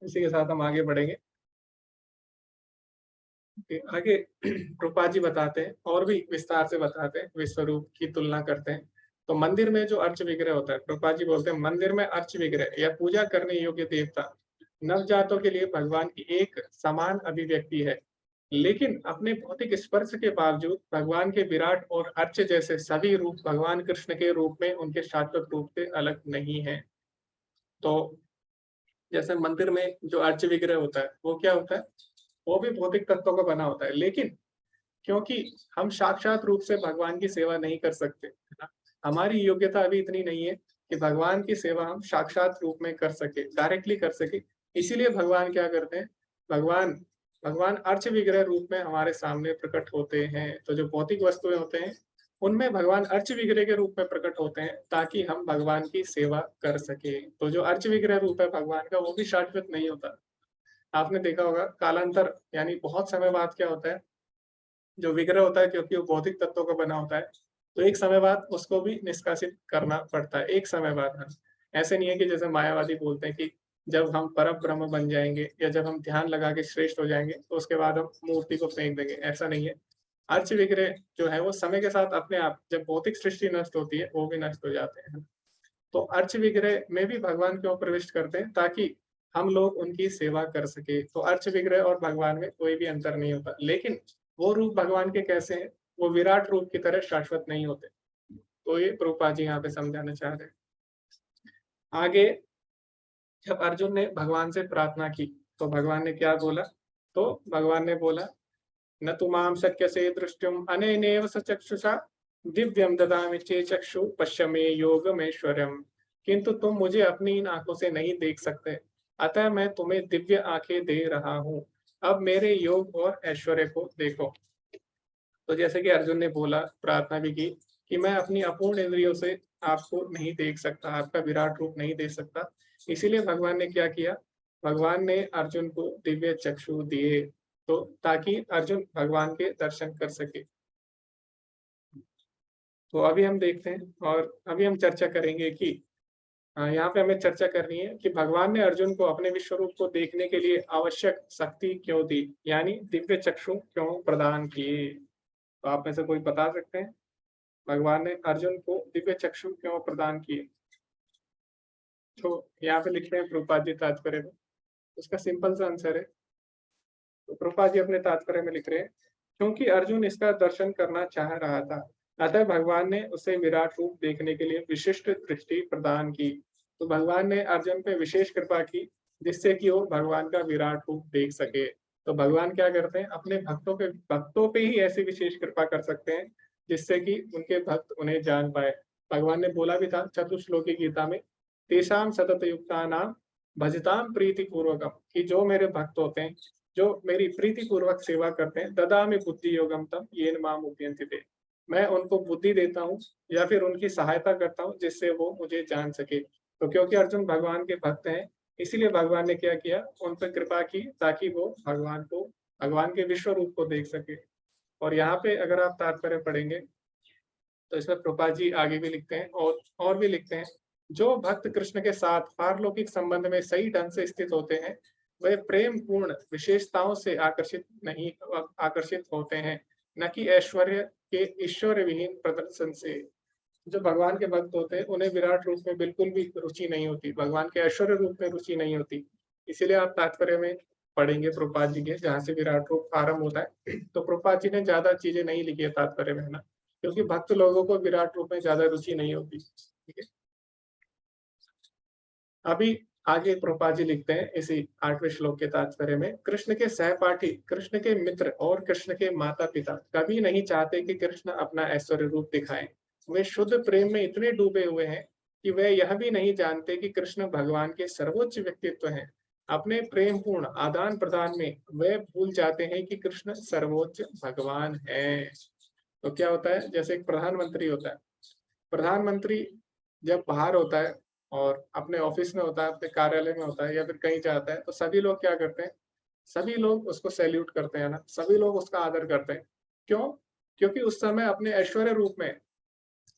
इसी के साथ हम आगे बढ़ेंगे। आगे कृपा जी बताते हैं और भी विस्तार से बताते हैं, विश्व रूप की तुलना करते हैं। तो मंदिर में जो अर्च विग्रह होता है, कृपा जी बोलते हैं, मंदिर में अर्च विग्रह या पूजा करने योग्य देवता नवजातों के लिए भगवान की एक समान अभिव्यक्ति है, लेकिन अपने भौतिक स्पर्श के बावजूद भगवान के विराट और अर्च जैसे सभी रूप भगवान कृष्ण के रूप में उनके शाश्वत रूप से अलग नहीं है। तो जैसे मंदिर में जो अर्च विग्रह होता है वो क्या होता है, वो भी भौतिक तत्वों का बना होता है, लेकिन क्योंकि हम साक्षात रूप से भगवान की सेवा नहीं कर सकते, है ना, हमारी योग्यता अभी इतनी नहीं है कि भगवान की सेवा हम साक्षात रूप में कर सके, डायरेक्टली कर सके। इसीलिए भगवान क्या करते हैं, भगवान भगवान अर्च विग्रह रूप में हमारे सामने प्रकट होते हैं। तो जो भौतिक वस्तुएं होते हैं उनमें भगवान अर्च विग्रह के रूप में प्रकट होते हैं ताकि हम भगवान की सेवा कर सके। तो जो अर्च विग्रह रूप है भगवान का वो भी शाश्वत नहीं होता। आपने देखा होगा कालांतर यानी बहुत समय बाद क्या होता है, जो विग्रह होता है क्योंकि वो भौतिक तत्वों का बना होता है, तो एक समय बाद उसको भी निष्कासित करना पड़ता है, एक समय बाद। हाँ, ऐसे नहीं है कि जैसे मायावादी बोलते हैं कि जब हम परम ब्रह्म बन जाएंगे या जब हम ध्यान लगा के श्रेष्ठ हो जाएंगे तो उसके बाद हम मूर्ति को फेंक देंगे, ऐसा नहीं है। अर्च विग्रह जो है वो समय के साथ अपने आप, जब भौतिक सृष्टि नष्ट होती है वो भी नष्ट हो जाते हैं। तो अर्च विग्रह में भी भगवान क्यों प्रविष्ट करते हैं, ताकि हम लोग उनकी सेवा कर सके। तो अर्च विग्रह और भगवान में कोई भी अंतर नहीं होता, लेकिन वो रूप भगवान के कैसे हैं, वो विराट रूप की तरह शाश्वत नहीं होते। तो ये प्रभुपाद जी यहाँ पे समझाना चाह रहे हैं। आगे जब अर्जुन ने भगवान से प्रार्थना की तो भगवान ने क्या बोला, तो भगवान ने बोला, न तु माम शक्यसे दृष्टुम अनेनैव सचक्षुषा दिव्यम ददामि चे चक्षु पश्य मे योगमेश्वरम। किंतु तुम मुझे अपनी इन आंखों से नहीं देख सकते, अतः मैं तुम्हें दिव्य आंखें दे रहा हूँ, अब मेरे योग और ऐश्वर्य को देखो। तो जैसे कि अर्जुन ने बोला, प्रार्थना भी की कि मैं अपनी अपूर्ण इंद्रियों से आपको नहीं देख सकता, आपका विराट रूप नहीं देख सकता, इसीलिए भगवान ने क्या किया, भगवान ने अर्जुन को दिव्य चक्षु दिए, तो ताकि अर्जुन भगवान के दर्शन कर सके। तो अभी हम देखते हैं और अभी हम चर्चा करेंगे कि यहाँ पे हमें चर्चा करनी है कि भगवान ने अर्जुन को अपने विश्व रूप को देखने के लिए आवश्यक शक्ति क्यों दी, यानी दिव्य चक्षु क्यों प्रदान किए। तो आप में से कोई बता सकते हैं भगवान ने अर्जुन को दिव्य चक्षु क्यों प्रदान किए? तो यहाँ पे लिखते हैं प्रभुपाद जी तात्पर्य में, उसका सिंपल सा आंसर है। तो प्रभुपाद जी अपने तात्पर्य में लिख रहे हैं, क्योंकि अर्जुन इसका दर्शन करना चाह रहा था, अतः भगवान ने उसे विराट रूप देखने के लिए विशिष्ट दृष्टि प्रदान की। तो भगवान ने अर्जुन पे विशेष कृपा की, जिससे कि वो भगवान का विराट रूप देख सके। तो भगवान क्या करते हैं, अपने भक्तों पे ही ऐसी विशेष कृपा कर सकते हैं जिससे कि उनके भक्त उन्हें जान पाए। भगवान ने बोला भी था चतुश्लोकी गीता में, तेषाम सतत युक्तानाम भजताम प्रीति पूर्वकम, कि जो मेरे भक्त होते हैं, जो मेरी प्रीति पूर्वक सेवा करते हैं, ददामि बुद्धि योगम तम येन माम उपयन्ति ते, मैं उनको बुद्धि देता हूँ या फिर उनकी सहायता करता हूँ जिससे वो मुझे जान सके। तो क्योंकि अर्जुन भगवान के भक्त हैं, इसीलिए भगवान ने क्या किया, उन पर कृपा की ताकि वो भगवान के विश्व रूप को देख सके। और यहाँ पे अगर आप तात्पर्य पढ़ेंगे तो इसमें प्रभुपाद जी आगे भी लिखते हैं और भी लिखते हैं, जो भक्त कृष्ण के साथ पारलौकिक संबंध में सही ढंग से स्थित होते हैं, वे प्रेम पूर्ण विशेषताओं से आकर्षित होते हैं, न कि ऐश्वर्य के ईश्वर्य विहीन प्रदर्शन से। जो भगवान के भक्त होते हैं उन्हें विराट रूप में बिल्कुल भी रुचि नहीं होती, भगवान के ऐश्वर्य रूप में रुचि नहीं होती। इसीलिए आप तात्पर्य में पढ़ेंगे प्रभुपाद जी के, जहाँ से विराट रूप आरंभ होता है। तो प्रभुपाद जी ने ज्यादा चीजें नहीं लिखी है तात्पर्य में, है ना, क्योंकि भक्त लोगों को विराट रूप में ज्यादा रुचि नहीं होती। ठीक है, अभी आगे प्रभुपाद जी लिखते हैं इसी 8वें श्लोक के तात्पर्य में, कृष्ण के सहपाठी, कृष्ण के मित्र और कृष्ण के माता पिता कभी नहीं चाहते कि कृष्ण अपना ऐश्वर्य रूप दिखाएं। वे शुद्ध प्रेम में इतने डूबे हुए हैं कि वे यह भी नहीं जानते कि कृष्ण भगवान के सर्वोच्च व्यक्तित्व हैं। अपने प्रेम पूर्ण आदान प्रदान में वे भूल जाते हैं कि कृष्ण सर्वोच्च भगवान है। तो क्या होता है, जैसे एक प्रधानमंत्री होता है, प्रधानमंत्री जब बाहर होता है और अपने ऑफिस में होता है, अपने कार्यालय में होता है या फिर कहीं जाता है, तो सभी लोग क्या करते हैं, सभी लोग उसको सैल्यूट करते हैं ना, सभी लोग उसका आदर करते हैं। क्यों? क्योंकि उस समय अपने ऐश्वर्य रूप में।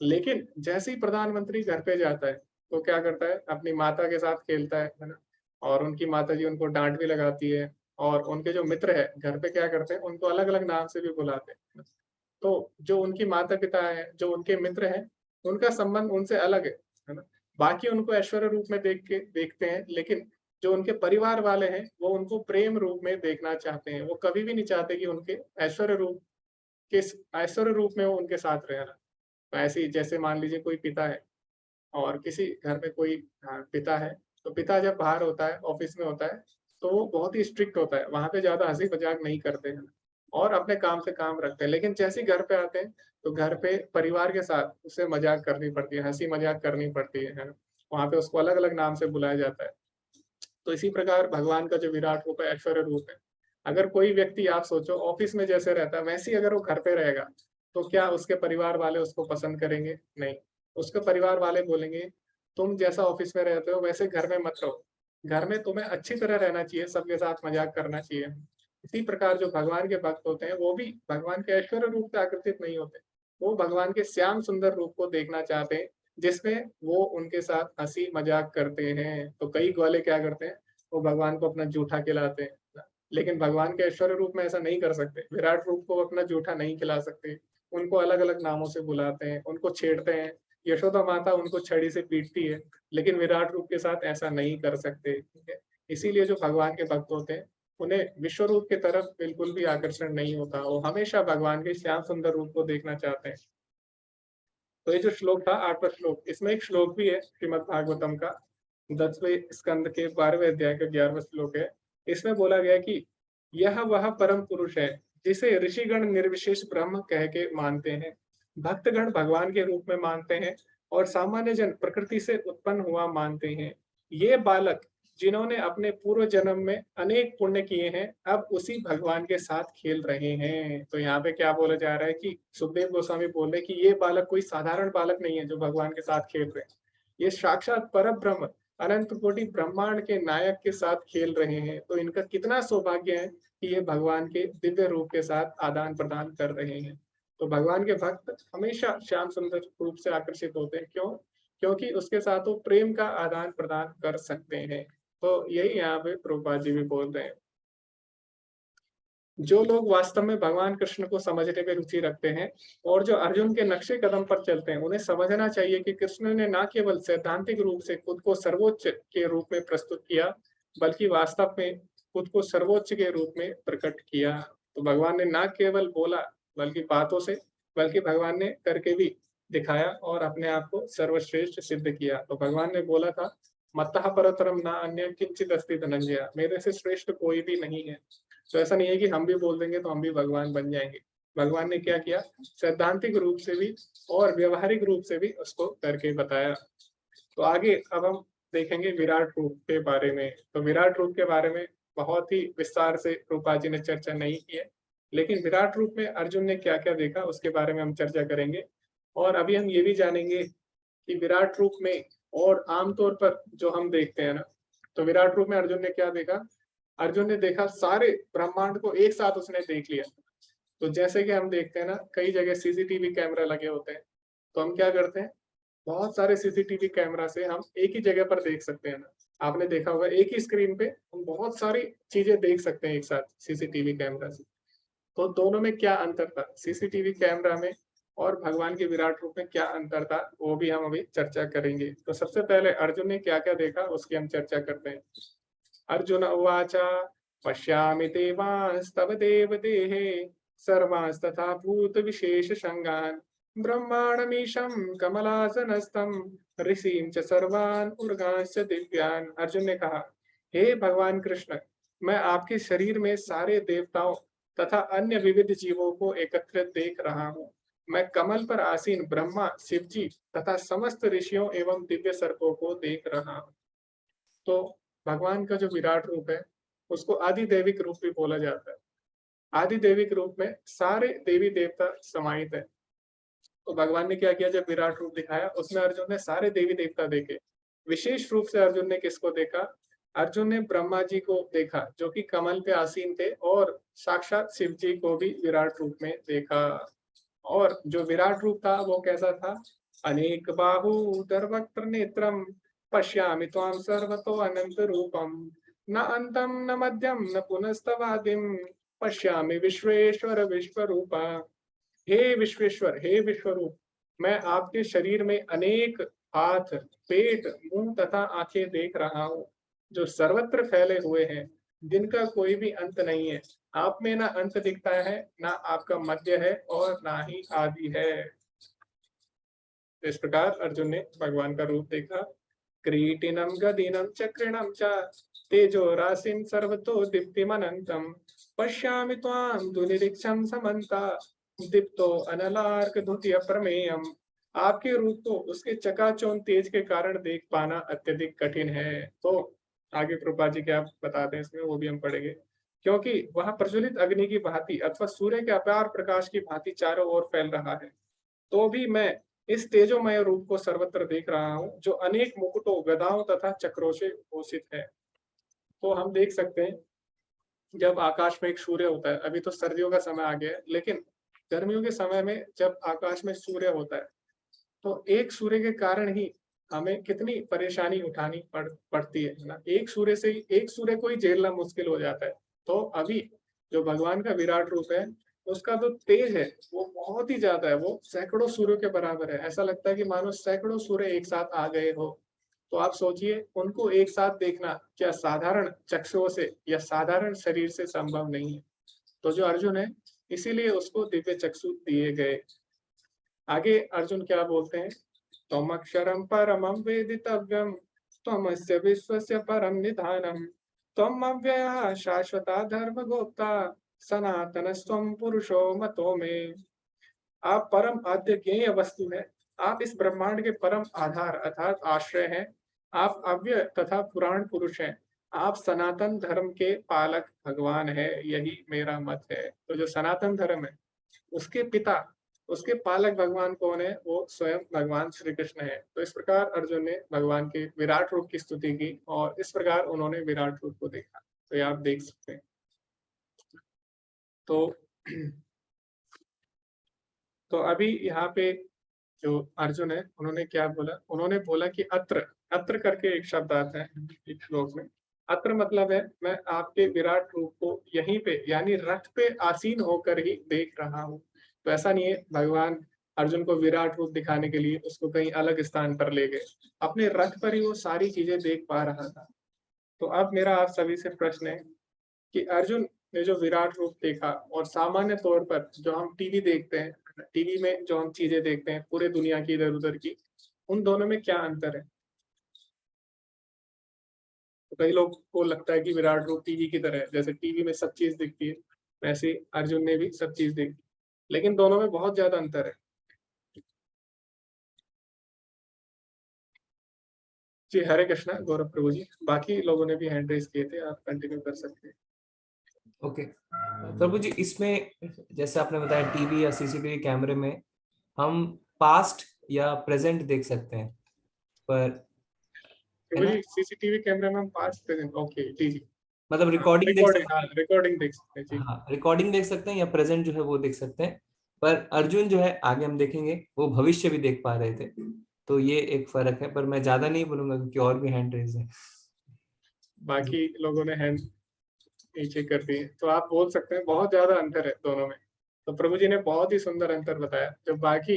लेकिन जैसे ही प्रधानमंत्री घर पे जाता है तो क्या करता है, अपनी माता के साथ खेलता है ना, और उनकी माता जी उनको डांट भी लगाती है, और उनके जो मित्र है घर पे क्या करते हैं, उनको अलग अलग नाम से भी बुलाते हैं। तो जो उनकी माता पिता है, जो उनके मित्र हैं, उनका संबंध उनसे अलग है ना। बाकी उनको ऐश्वर्य रूप में देखते हैं, लेकिन जो उनके परिवार वाले हैं वो उनको प्रेम रूप में देखना चाहते हैं। वो कभी भी नहीं चाहते कि उनके ऐश्वर्य रूप में वो उनके साथ रहे ना। तो ऐसे ही जैसे मान लीजिए कोई पिता है और किसी घर में कोई पिता है, तो पिता जब बाहर होता है, ऑफिस में होता है, तो वो बहुत ही स्ट्रिक्ट होता है, वहां पे ज्यादा हंसी मजाक नहीं करते हैं और अपने काम से काम रखते हैं। लेकिन जैसे ही घर पे आते हैं तो घर पे परिवार के साथ उसे मजाक करनी पड़ती है, हंसी मजाक करनी पड़ती है ना। वहां पे उसको अलग अलग नाम से बुलाया जाता है। तो इसी प्रकार भगवान का जो विराट रूप है, ऐश्वर्य रूप है, अगर कोई व्यक्ति, आप सोचो ऑफिस में जैसे रहता है वैसे ही अगर वो घर पे रहेगा, तो क्या उसके परिवार वाले उसको पसंद करेंगे? नहीं। उसके परिवार वाले बोलेंगे तुम जैसा ऑफिस में रहते हो वैसे घर में मत रहो, घर में तुम्हें अच्छी तरह रहना चाहिए, सबके साथ मजाक करना चाहिए। इसी प्रकार जो भगवान के भक्त होते हैं वो भी भगवान के ऐश्वर्य रूप से आकर्षित नहीं होते, वो भगवान के श्याम सुंदर रूप को देखना चाहते हैं, जिसमें वो उनके साथ हंसी मजाक करते हैं। तो कई ग्वाले क्या करते हैं, वो भगवान को अपना जूठा खिलाते हैं, लेकिन भगवान के ऐश्वर्य रूप में ऐसा नहीं कर सकते। विराट रूप को अपना जूठा नहीं खिला सकते, उनको अलग अलग नामों से बुलाते हैं, उनको छेड़ते हैं। यशोदा माता उनको छड़ी से पीटती है, लेकिन विराट रूप के साथ ऐसा नहीं कर सकते। ठीक है, इसीलिए जो भगवान के भक्त होते हैं उन्हें विश्व रूप की तरफ बिल्कुल भी आकर्षण नहीं होता, वो हमेशा भगवान के श्याम सुंदर रूप को देखना चाहते हैं। तो ये जो श्लोक था 8वां श्लोक, इसमें एक श्लोक भी है श्रीमद् भागवतम का 10वें स्कंद के 12वें अध्याय का 11वां श्लोक है। इसमें बोला गया कि यह वह परम पुरुष है जिसे ऋषिगण निर्विशेष ब्रह्म कह के मानते हैं, भक्तगण भगवान के रूप में मानते हैं और सामान्य जन प्रकृति से उत्पन्न हुआ मानते हैं। ये बालक जिन्होंने अपने पूर्व जन्म में अनेक पुण्य किए हैं, अब उसी भगवान के साथ खेल रहे हैं। तो यहाँ पे क्या बोला जा रहा है कि सुखदेव गोस्वामी बोल रहे हैं कि ये बालक कोई साधारण बालक नहीं है जो भगवान के साथ खेल रहे हैं, ये साक्षात परम ब्रह्म अनंत कोटि ब्रह्मांड के नायक के साथ खेल रहे हैं। तो इनका कितना सौभाग्य है कि ये भगवान के दिव्य रूप के साथ आदान प्रदान कर रहे हैं। तो भगवान के भक्त हमेशा श्याम सुंदर रूप से आकर्षित होते हैं। क्यों? क्योंकि उसके साथ वो प्रेम का आदान प्रदान कर सकते हैं। तो यही यहाँ पे प्रभुपाद जी भी बोल रहे हैं। जो लोग वास्तव में भगवान कृष्ण को समझने में रुचि रखते हैं और जो अर्जुन के नक्शे कदम पर चलते हैं, उन्हें समझना चाहिए कि कृष्ण ने न केवल सैद्धांतिक रूप से खुद को सर्वोच्च के रूप में प्रस्तुत किया, बल्कि वास्तव में खुद को सर्वोच्च के रूप में प्रकट किया। तो भगवान ने न केवल बोला बल्कि बातों से, बल्कि भगवान ने करके भी दिखाया और अपने आप को सर्वश्रेष्ठ सिद्ध किया। तो भगवान ने बोला था, मत्तः परतरम न अन्य किंचित अस्ति धनंजय, मेरे से श्रेष्ठ कोई भी नहीं है। तो ऐसा नहीं है कि हम भी बोल देंगे तो हम भी भगवान बन जाएंगे। भगवान ने क्या किया, सैद्धांतिक रूप से भी और व्यवहारिक रूप से भी उसको करके बताया। तो आगे अब हम देखेंगे विराट रूप के बारे में। तो विराट रूप के बारे में बहुत ही विस्तार से रूपा जी ने चर्चा नहीं की है, लेकिन विराट रूप में अर्जुन ने क्या क्या देखा उसके बारे में हम चर्चा करेंगे। और अभी हम ये भी जानेंगे कि विराट रूप में और आमतौर पर जो हम देखते हैं ना, तो विराट रूप में अर्जुन ने क्या देखा, अर्जुन ने देखा सारे ब्रह्मांड को एक साथ उसने देख लिया। तो जैसे कि हम देखते हैं ना, कई जगह सीसीटीवी कैमरा लगे होते हैं, तो हम क्या करते हैं, बहुत सारे सीसीटीवी कैमरा से हम एक ही जगह पर देख सकते हैं ना। आपने देखा होगा एक ही स्क्रीन पे हम बहुत सारी चीजें देख सकते हैं एक साथ सीसीटीवी कैमरा से। तो दोनों में क्या अंतर था, सीसीटीवी कैमरा में और भगवान के विराट रूप में क्या अंतर था, वो भी हम अभी चर्चा करेंगे। तो सबसे पहले अर्जुन ने क्या क्या देखा उसकी हम चर्चा करते हैं। अर्जुन उवाच पश्यामि देवांस्तव देवदेहे सर्वांस्तथा भूतविशेषसङ्गान् ब्रह्माणमीशं कमलासनस्थं ऋषिं च सर्वान् उर्गांश्च दिव्यान्। अर्जुन ने कहा, हे भगवान कृष्ण, मैं आपके शरीर में सारे देवताओं तथा अन्य विविध जीवों को एकत्रित देख रहा हूँ। मैं कमल पर आसीन ब्रह्मा, शिवजी तथा समस्त ऋषियों एवं दिव्य सर्पों को देख रहा हूँ। तो भगवान का जो विराट रूप है उसको आदिदेविक रूप भी बोला जाता है। आदिदेविक रूप में सारे देवी देवता समाहित है। तो भगवान ने क्या किया, जब विराट रूप दिखाया उसमें अर्जुन ने सारे देवी देवता देखे। विशेष रूप से अर्जुन ने किसको देखा, अर्जुन ने ब्रह्मा जी को देखा जो कि कमल पे आसीन थे, और साक्षात शिव जी को भी विराट रूप में देखा। और जो विराट रूप था वो कैसा था, अनेक बाहूदर वक्त्र नेत्रम पश्यामि त्वां सर्वतो अनंत रूपम न अंतम न मध्यम न पुनस्तवादिम पश्यामि विश्वेश्वर विश्वरूपा। हे विश्वेश्वर, हे विश्वरूप, मैं आपके शरीर में अनेक हाथ, पेट, मुंह तथा आंखें देख रहा हूँ जो सर्वत्र फैले हुए हैं, जिनका कोई भी अंत नहीं है। आप में ना अंत दिखता है, ना आपका मध्य है और ना ही आदि है। इस प्रकार अर्जुन ने भगवान का रूप देखा। क्रीटिनम गदिनम चक्रिणम च तेजो राशिम सर्वतो दीप्तिमनंतम पश्यामि त्वां दुनिरीक्षं समन्ता दीप्तो अनलार्क द्वितीय प्रमेयम। आपके रूप को उसके चकाचौंध तेज के कारण देख पाना अत्यधिक कठिन है। तो आगे प्रभुपाद जी क्या बताते हैं इसमें वो भी हम पढ़ेंगे। क्योंकि वह प्रज्वलित अग्नि की भांति अथवा सूर्य के अपार प्रकाश की भांति चारों ओर फैल रहा है, तो भी मैं इस तेजोमय रूप को सर्वत्र देख रहा हूँ जो अनेक मुकुटों, गदाओं तथा चक्रों से भूषित है। तो हम देख सकते हैं जब आकाश में एक सूर्य होता है, अभी तो सर्दियों का समय आ गया है, लेकिन गर्मियों के समय में जब आकाश में सूर्य होता है तो एक सूर्य के कारण ही हमें कितनी परेशानी उठानी पड़ती है ना। एक सूर्य से ही, एक सूर्य को ही झेलना मुश्किल हो जाता है। तो अभी जो भगवान का विराट रूप है उसका जो तेज है वो बहुत ही ज्यादा है, वो सैकड़ों सूर्यों के बराबर है। ऐसा लगता है कि मानो सैकड़ों सूर्य एक साथ आ गए हो। तो आप सोचिए उनको एक साथ देखना क्या साधारण चक्षुओं से या साधारण शरीर से संभव नहीं है। तो जो अर्जुन है इसीलिए उसको दिव्य चक्षु दिए गए। आगे अर्जुन क्या बोलते हैं, त्वम अक्षरम परमं वेदितव्यम त्वमस्य विश्वस्य परम निधानम त्वम अव्ययः शाश्वता धर्मगोप्ता सनातनस्त्वं पुरुषो मतो में। आप परम आद्य ज्ञेय वस्तु है, आप इस ब्रह्मांड के परम आधार अर्थात आश्रय हैं। आप अव्यय तथा पुराण पुरुष हैं, आप सनातन धर्म के पालक भगवान है, यही मेरा मत है। तो जो सनातन धर्म है उसके पिता, उसके पालक भगवान कौन है, वो स्वयं भगवान श्री कृष्ण है। तो इस प्रकार अर्जुन ने भगवान के विराट रूप की स्तुति की और इस प्रकार उन्होंने विराट रूप को देखा। तो ये आप देख सकते हैं। तो अभी यहाँ पे जो अर्जुन है उन्होंने क्या बोला, उन्होंने बोला कि अत्र, अत्र करके एक शब्द आता है एक श्लोक में। अत्र मतलब है मैं आपके विराट रूप को यहीं पे यानी रथ पे आसीन होकर ही देख रहा हूँ। तो ऐसा नहीं है भगवान अर्जुन को विराट रूप दिखाने के लिए उसको कहीं अलग स्थान पर ले गए, अपने रथ पर ही वो सारी चीजें देख पा रहा था। तो अब मेरा आप सभी से प्रश्न है कि अर्जुन ने जो विराट रूप देखा और सामान्य तौर पर जो हम टीवी देखते हैं, टीवी में जो हम चीजें देखते हैं पूरे दुनिया की इधर उधर की, उन दोनों में क्या अंतर है? तो कई लोग को लगता है कि विराट रूप टीवी की तरह है, जैसे टीवी में सब चीज दिखती है वैसे अर्जुन ने भी सब चीज देखी, लेकिन दोनों में बहुत ज्यादा अंतर है। जी हरे कृष्णा गौरव प्रभु जी, बाकी लोगों ने भी हैंड रेज किए थे, आप कंटिन्यू कर सकते हैं। ओके प्रभु जी, इसमें जैसे आपने बताया टीवी या सीसीटीवी कैमरे में हम पास्ट या प्रेजेंट देख सकते हैं, पर प्रभु जी सीसीटीवी कैमरे में हम पास्ट प्रेजेंट, ओके जी जी, मतलब रिकॉर्डिंग देख सकते हैं। रिकॉर्डिंग देख सकते हैं जी। हाँ, रिकॉर्डिंग देख सकते हैं या प्रेजेंट जो है वो देख सकते हैं, पर अर्जुन जो है आगे हम देखेंगे वो भविष्य भी देख पा रहे थे, तो ये एक फर्क है। पर मैं ज्यादा नहीं बोलूंगा क्योंकि और भी हैंड रेज है। बाकी लोगों ने हैंड नीचे कर दिए, तो आप बोल सकते हैं बहुत ज्यादा अंतर है दोनों में। तो प्रभु जी ने बहुत ही सुंदर अंतर बताया। जो बाकी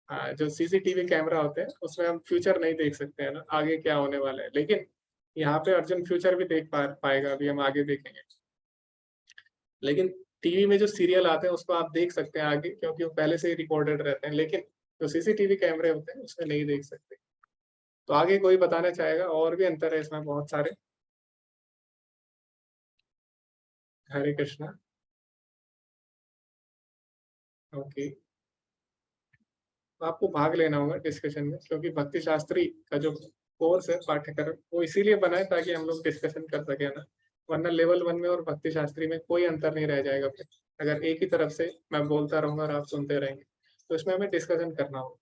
जो सीसीटीवी कैमरा होते हैं उसमें हम फ्यूचर नहीं देख सकते हैं ना, आगे क्या होने वाला है, लेकिन यहाँ पे अर्जुन फ्यूचर भी देख पाएगा, अभी हम आगे देखेंगे। लेकिन टीवी में जो सीरियल आते हैं उसको आप देख सकते हैं आगे, क्योंकि वो पहले से ही रिकॉर्डेड रहते हैं, लेकिन जो सीसीटीवी कैमरे होते हैं उसमें नहीं देख सकते। तो आगे कोई बताना चाहेगा? और भी अंतर है इसमें बहुत सारे। हरे कृष्णा। ओके, तो आपको भाग लेना होगा डिस्कशन में, क्योंकि भक्ति शास्त्री का जो कोर्स है पाठ्यक्रम वो इसीलिए बना है ताकि हम लोग डिस्कशन कर सके ना, वरना लेवल 1 में और भक्ति शास्त्री में कोई अंतर नहीं रह जाएगा फिर, अगर एक ही तरफ से मैं बोलता रहूंगा और आप सुनते रहेंगे। तो इसमें हमें डिस्कशन करना होगा।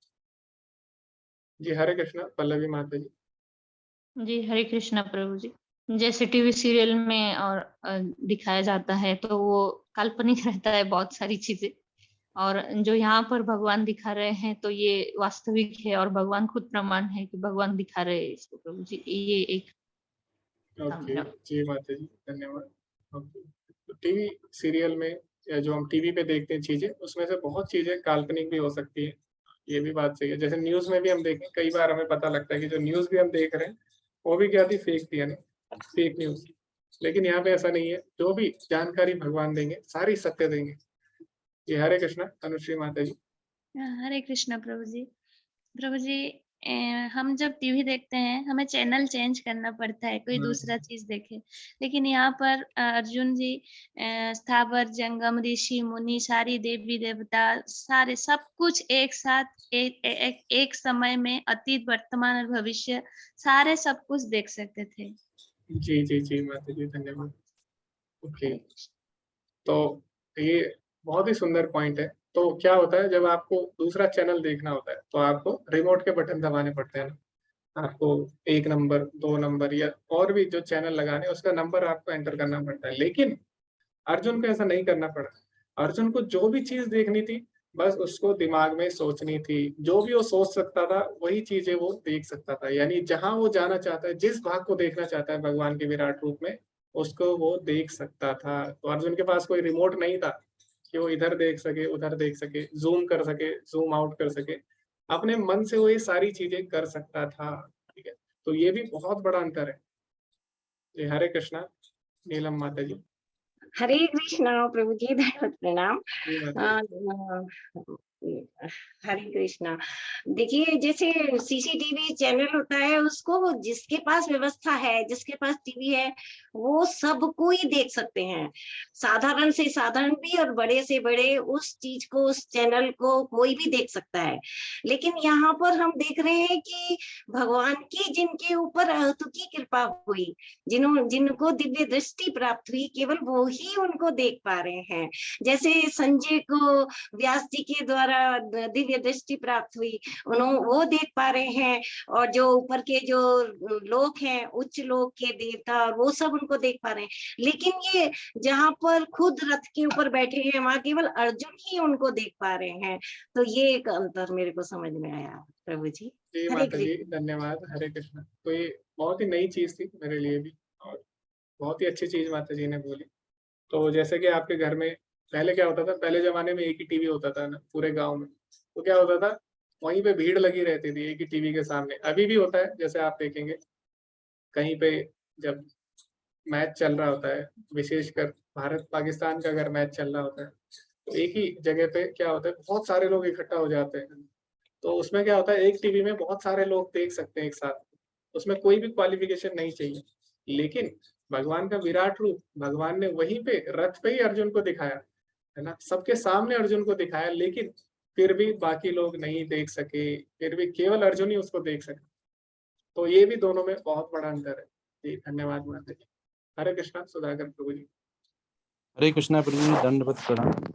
जी हरे कृष्णा पल्लवी माता जी। जी हरे कृष्णा प्रभु जी। जैसे टीवी सीरियल में और दिखाया जाता है तो वो काल्पनिक रहता है बहुत सारी चीजें, और जो यहाँ पर भगवान दिखा रहे हैं तो ये वास्तविक है, और भगवान खुद प्रमाण है कि भगवान दिखा रहे हैं इसको प्रभु जी। ये एक था ओके मेरा। जी माता जी धन्यवाद। ओके, तो टीवी सीरियल में या जो हम टीवी पे देखते हैं चीजें, उसमें से बहुत चीजें काल्पनिक भी हो सकती है, ये भी बात सही है। जैसे न्यूज में भी हम देखें, कई बार हमें पता लगता है कि जो न्यूज भी हम देख रहे हैं वो भी क्या थी, फेक थी, यानी फेक न्यूज। लेकिन यहाँ पे ऐसा नहीं है, जो भी जानकारी भगवान देंगे सारी सत्य देंगे। जी हरे कृष्णा अनुश्री माता जी। हरे कृष्णा प्रभु जी। प्रभु जी, हम जब टीवी देखते हैं हमें चैनल चेंज करना पड़ता है, कोई दूसरा चीज देखे, लेकिन यहाँ पर अर्जुन जी स्थावर जंगम ऋषि मुनि सारी देवी देवता सारे सब कुछ एक साथ एक समय में अतीत वर्तमान और भविष्य सारे सब कुछ देख सकते थे। जी जी जी माता जी धन्यवाद। ओके, तो ये बहुत ही सुंदर पॉइंट है। तो क्या होता है जब आपको दूसरा चैनल देखना होता है तो आपको रिमोट के बटन दबाने पड़ते हैं ना, आपको 1 नंबर 2 नंबर या और भी जो चैनल लगाने उसका नंबर आपको एंटर करना पड़ता है। लेकिन अर्जुन को ऐसा नहीं करना पड़ा। अर्जुन को जो भी चीज देखनी थी बस उसको दिमाग में सोचनी थी, जो भी वो सोच सकता था वही चीजें वो देख सकता था, यानी जहां वो जाना चाहता है, जिस भाग को देखना चाहता है भगवान के विराट रूप में उसको वो देख सकता था। तो अर्जुन के पास कोई रिमोट नहीं था कि वो इधर देख सके उधर देख सके, जूम कर सके जूम आउट कर सके, अपने मन से वो ये सारी चीजें कर सकता था। ठीक है, तो ये भी बहुत बड़ा अंतर है। जी हरे कृष्णा नीलम माता जी। हरे कृष्णा प्रभु जी धन्यवाद प्रणाम। जी माता जी। हरे कृष्णा। देखिए जैसे सीसीटीवी चैनल होता है उसको जिसके पास व्यवस्था है, जिसके पास टीवी है वो सबको ही देख सकते हैं, साधारण से साधारण भी और बड़े से बड़े उस चीज को, उस चैनल को कोई भी देख सकता है। लेकिन यहाँ पर हम देख रहे हैं कि भगवान की जिनके ऊपर अतुकी कृपा हुई, जिनको दिव्य दृष्टि प्राप्त हुई, केवल वो ही उनको देख पा रहे हैं। जैसे संजय को व्यास जी के द्वारा द्वारा दिव्य दृष्टि प्राप्त हुई, वो देख पा रहे हैं, और जो ऊपर के जो लोग हैं, उच्च लोग के देवता, वो सब उनको देख पा रहे हैं। लेकिन ये जहाँ पर खुद रथ के ऊपर बैठे हैं, वहां केवल अर्जुन ही उनको देख पा रहे हैं। तो ये एक अंतर मेरे को समझ में आया प्रभु जी। जी हरे माता जी, कृष्ण। धन्यवाद। हरे कृष्ण। तो ये बहुत ही नई चीज थी मेरे लिए भी, और बहुत ही अच्छी चीज माता जी ने बोली। तो जैसे कि आपके घर में पहले क्या होता था, पहले जमाने में एक ही टीवी होता था ना पूरे गांव में, तो क्या होता था, वहीं पे भीड़ लगी रहती थी एक ही टीवी के सामने। अभी भी होता है, जैसे आप देखेंगे कहीं पे जब मैच चल रहा होता है, विशेषकर भारत पाकिस्तान का अगर मैच चल रहा होता है, तो एक ही जगह पे क्या होता है, बहुत सारे लोग इकट्ठा हो जाते हैं। तो उसमें क्या होता है, एक टीवी में बहुत सारे लोग देख सकते हैं एक साथ, उसमें कोई भी क्वालिफिकेशन नहीं चाहिए। लेकिन भगवान का विराट रूप भगवान ने वहीं पे रथ पे ही अर्जुन को दिखाया, है ना, सबके सामने अर्जुन को दिखाया, लेकिन फिर भी बाकी लोग नहीं देख सके, फिर भी केवल अर्जुन ही उसको देख सके। तो ये भी दोनों में बहुत बड़ा अंतर है। जी धन्यवाद माता जी। हरे कृष्णा सुधाकर प्रभु जी। हरे कृष्णा प्रभु जी, दंडवत प्रणाम।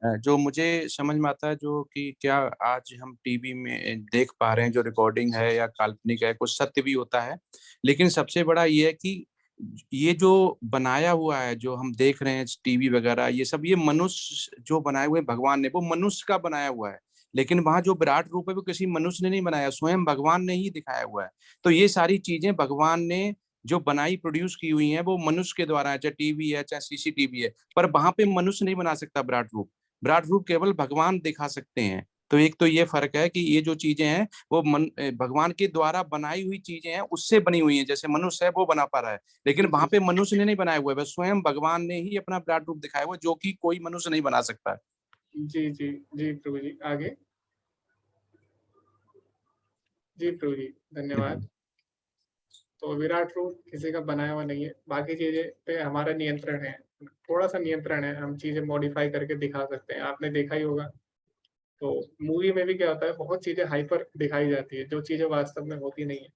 जो मुझे समझ में आता है, जो कि क्या आज हम टीवी में देख पा रहे हैं, जो रिकॉर्डिंग है या काल्पनिक है, कुछ सत्य भी होता है, लेकिन सबसे बड़ा ये है कि ये जो बनाया हुआ है, जो हम देख रहे हैं टीवी वगैरह, ये सब ये मनुष्य जो बनाए हुए भगवान ने, वो मनुष्य का बनाया हुआ है। लेकिन वहां जो विराट रूप है वो किसी मनुष्य ने नहीं बनाया, स्वयं भगवान ने ही दिखाया हुआ है। तो ये सारी चीजें भगवान ने जो बनाई, प्रोड्यूस की हुई हैं, वो मनुष्य के द्वारा है, चाहे टीवी है चाहे सीसीटीवी है, पर वहां पे मनुष्य नहीं बना सकता विराट रूप। विराट रूप केवल भगवान दिखा सकते हैं। तो एक तो ये फर्क है कि ये जो चीजें हैं वो भगवान के द्वारा बनाई हुई चीजें हैं, उससे बनी हुई हैं। जैसे मनुष्य है वो बना पा रहा है, लेकिन वहां पे मनुष्य ने नहीं बनाया हुआ है, बस स्वयं भगवान ने ही अपना विराट रूप दिखाया हुआ है, जो कि कोई मनुष्य नहीं बना सकता है। जी जी जी प्रभु जी, आगे। जी प्रभु जी, धन्यवाद। तो विराट रूप किसी का बनाया हुआ नहीं है, बाकी चीजें पे हमारा नियंत्रण है, थोड़ा सा नियंत्रण है, हम चीजें मॉडिफाई करके दिखा सकते हैं। आपने देखा ही होगा, तो मूवी में भी क्या होता है, बहुत चीजें हाइपर दिखाई जाती है, जो चीजें वास्तव में होती नहीं है।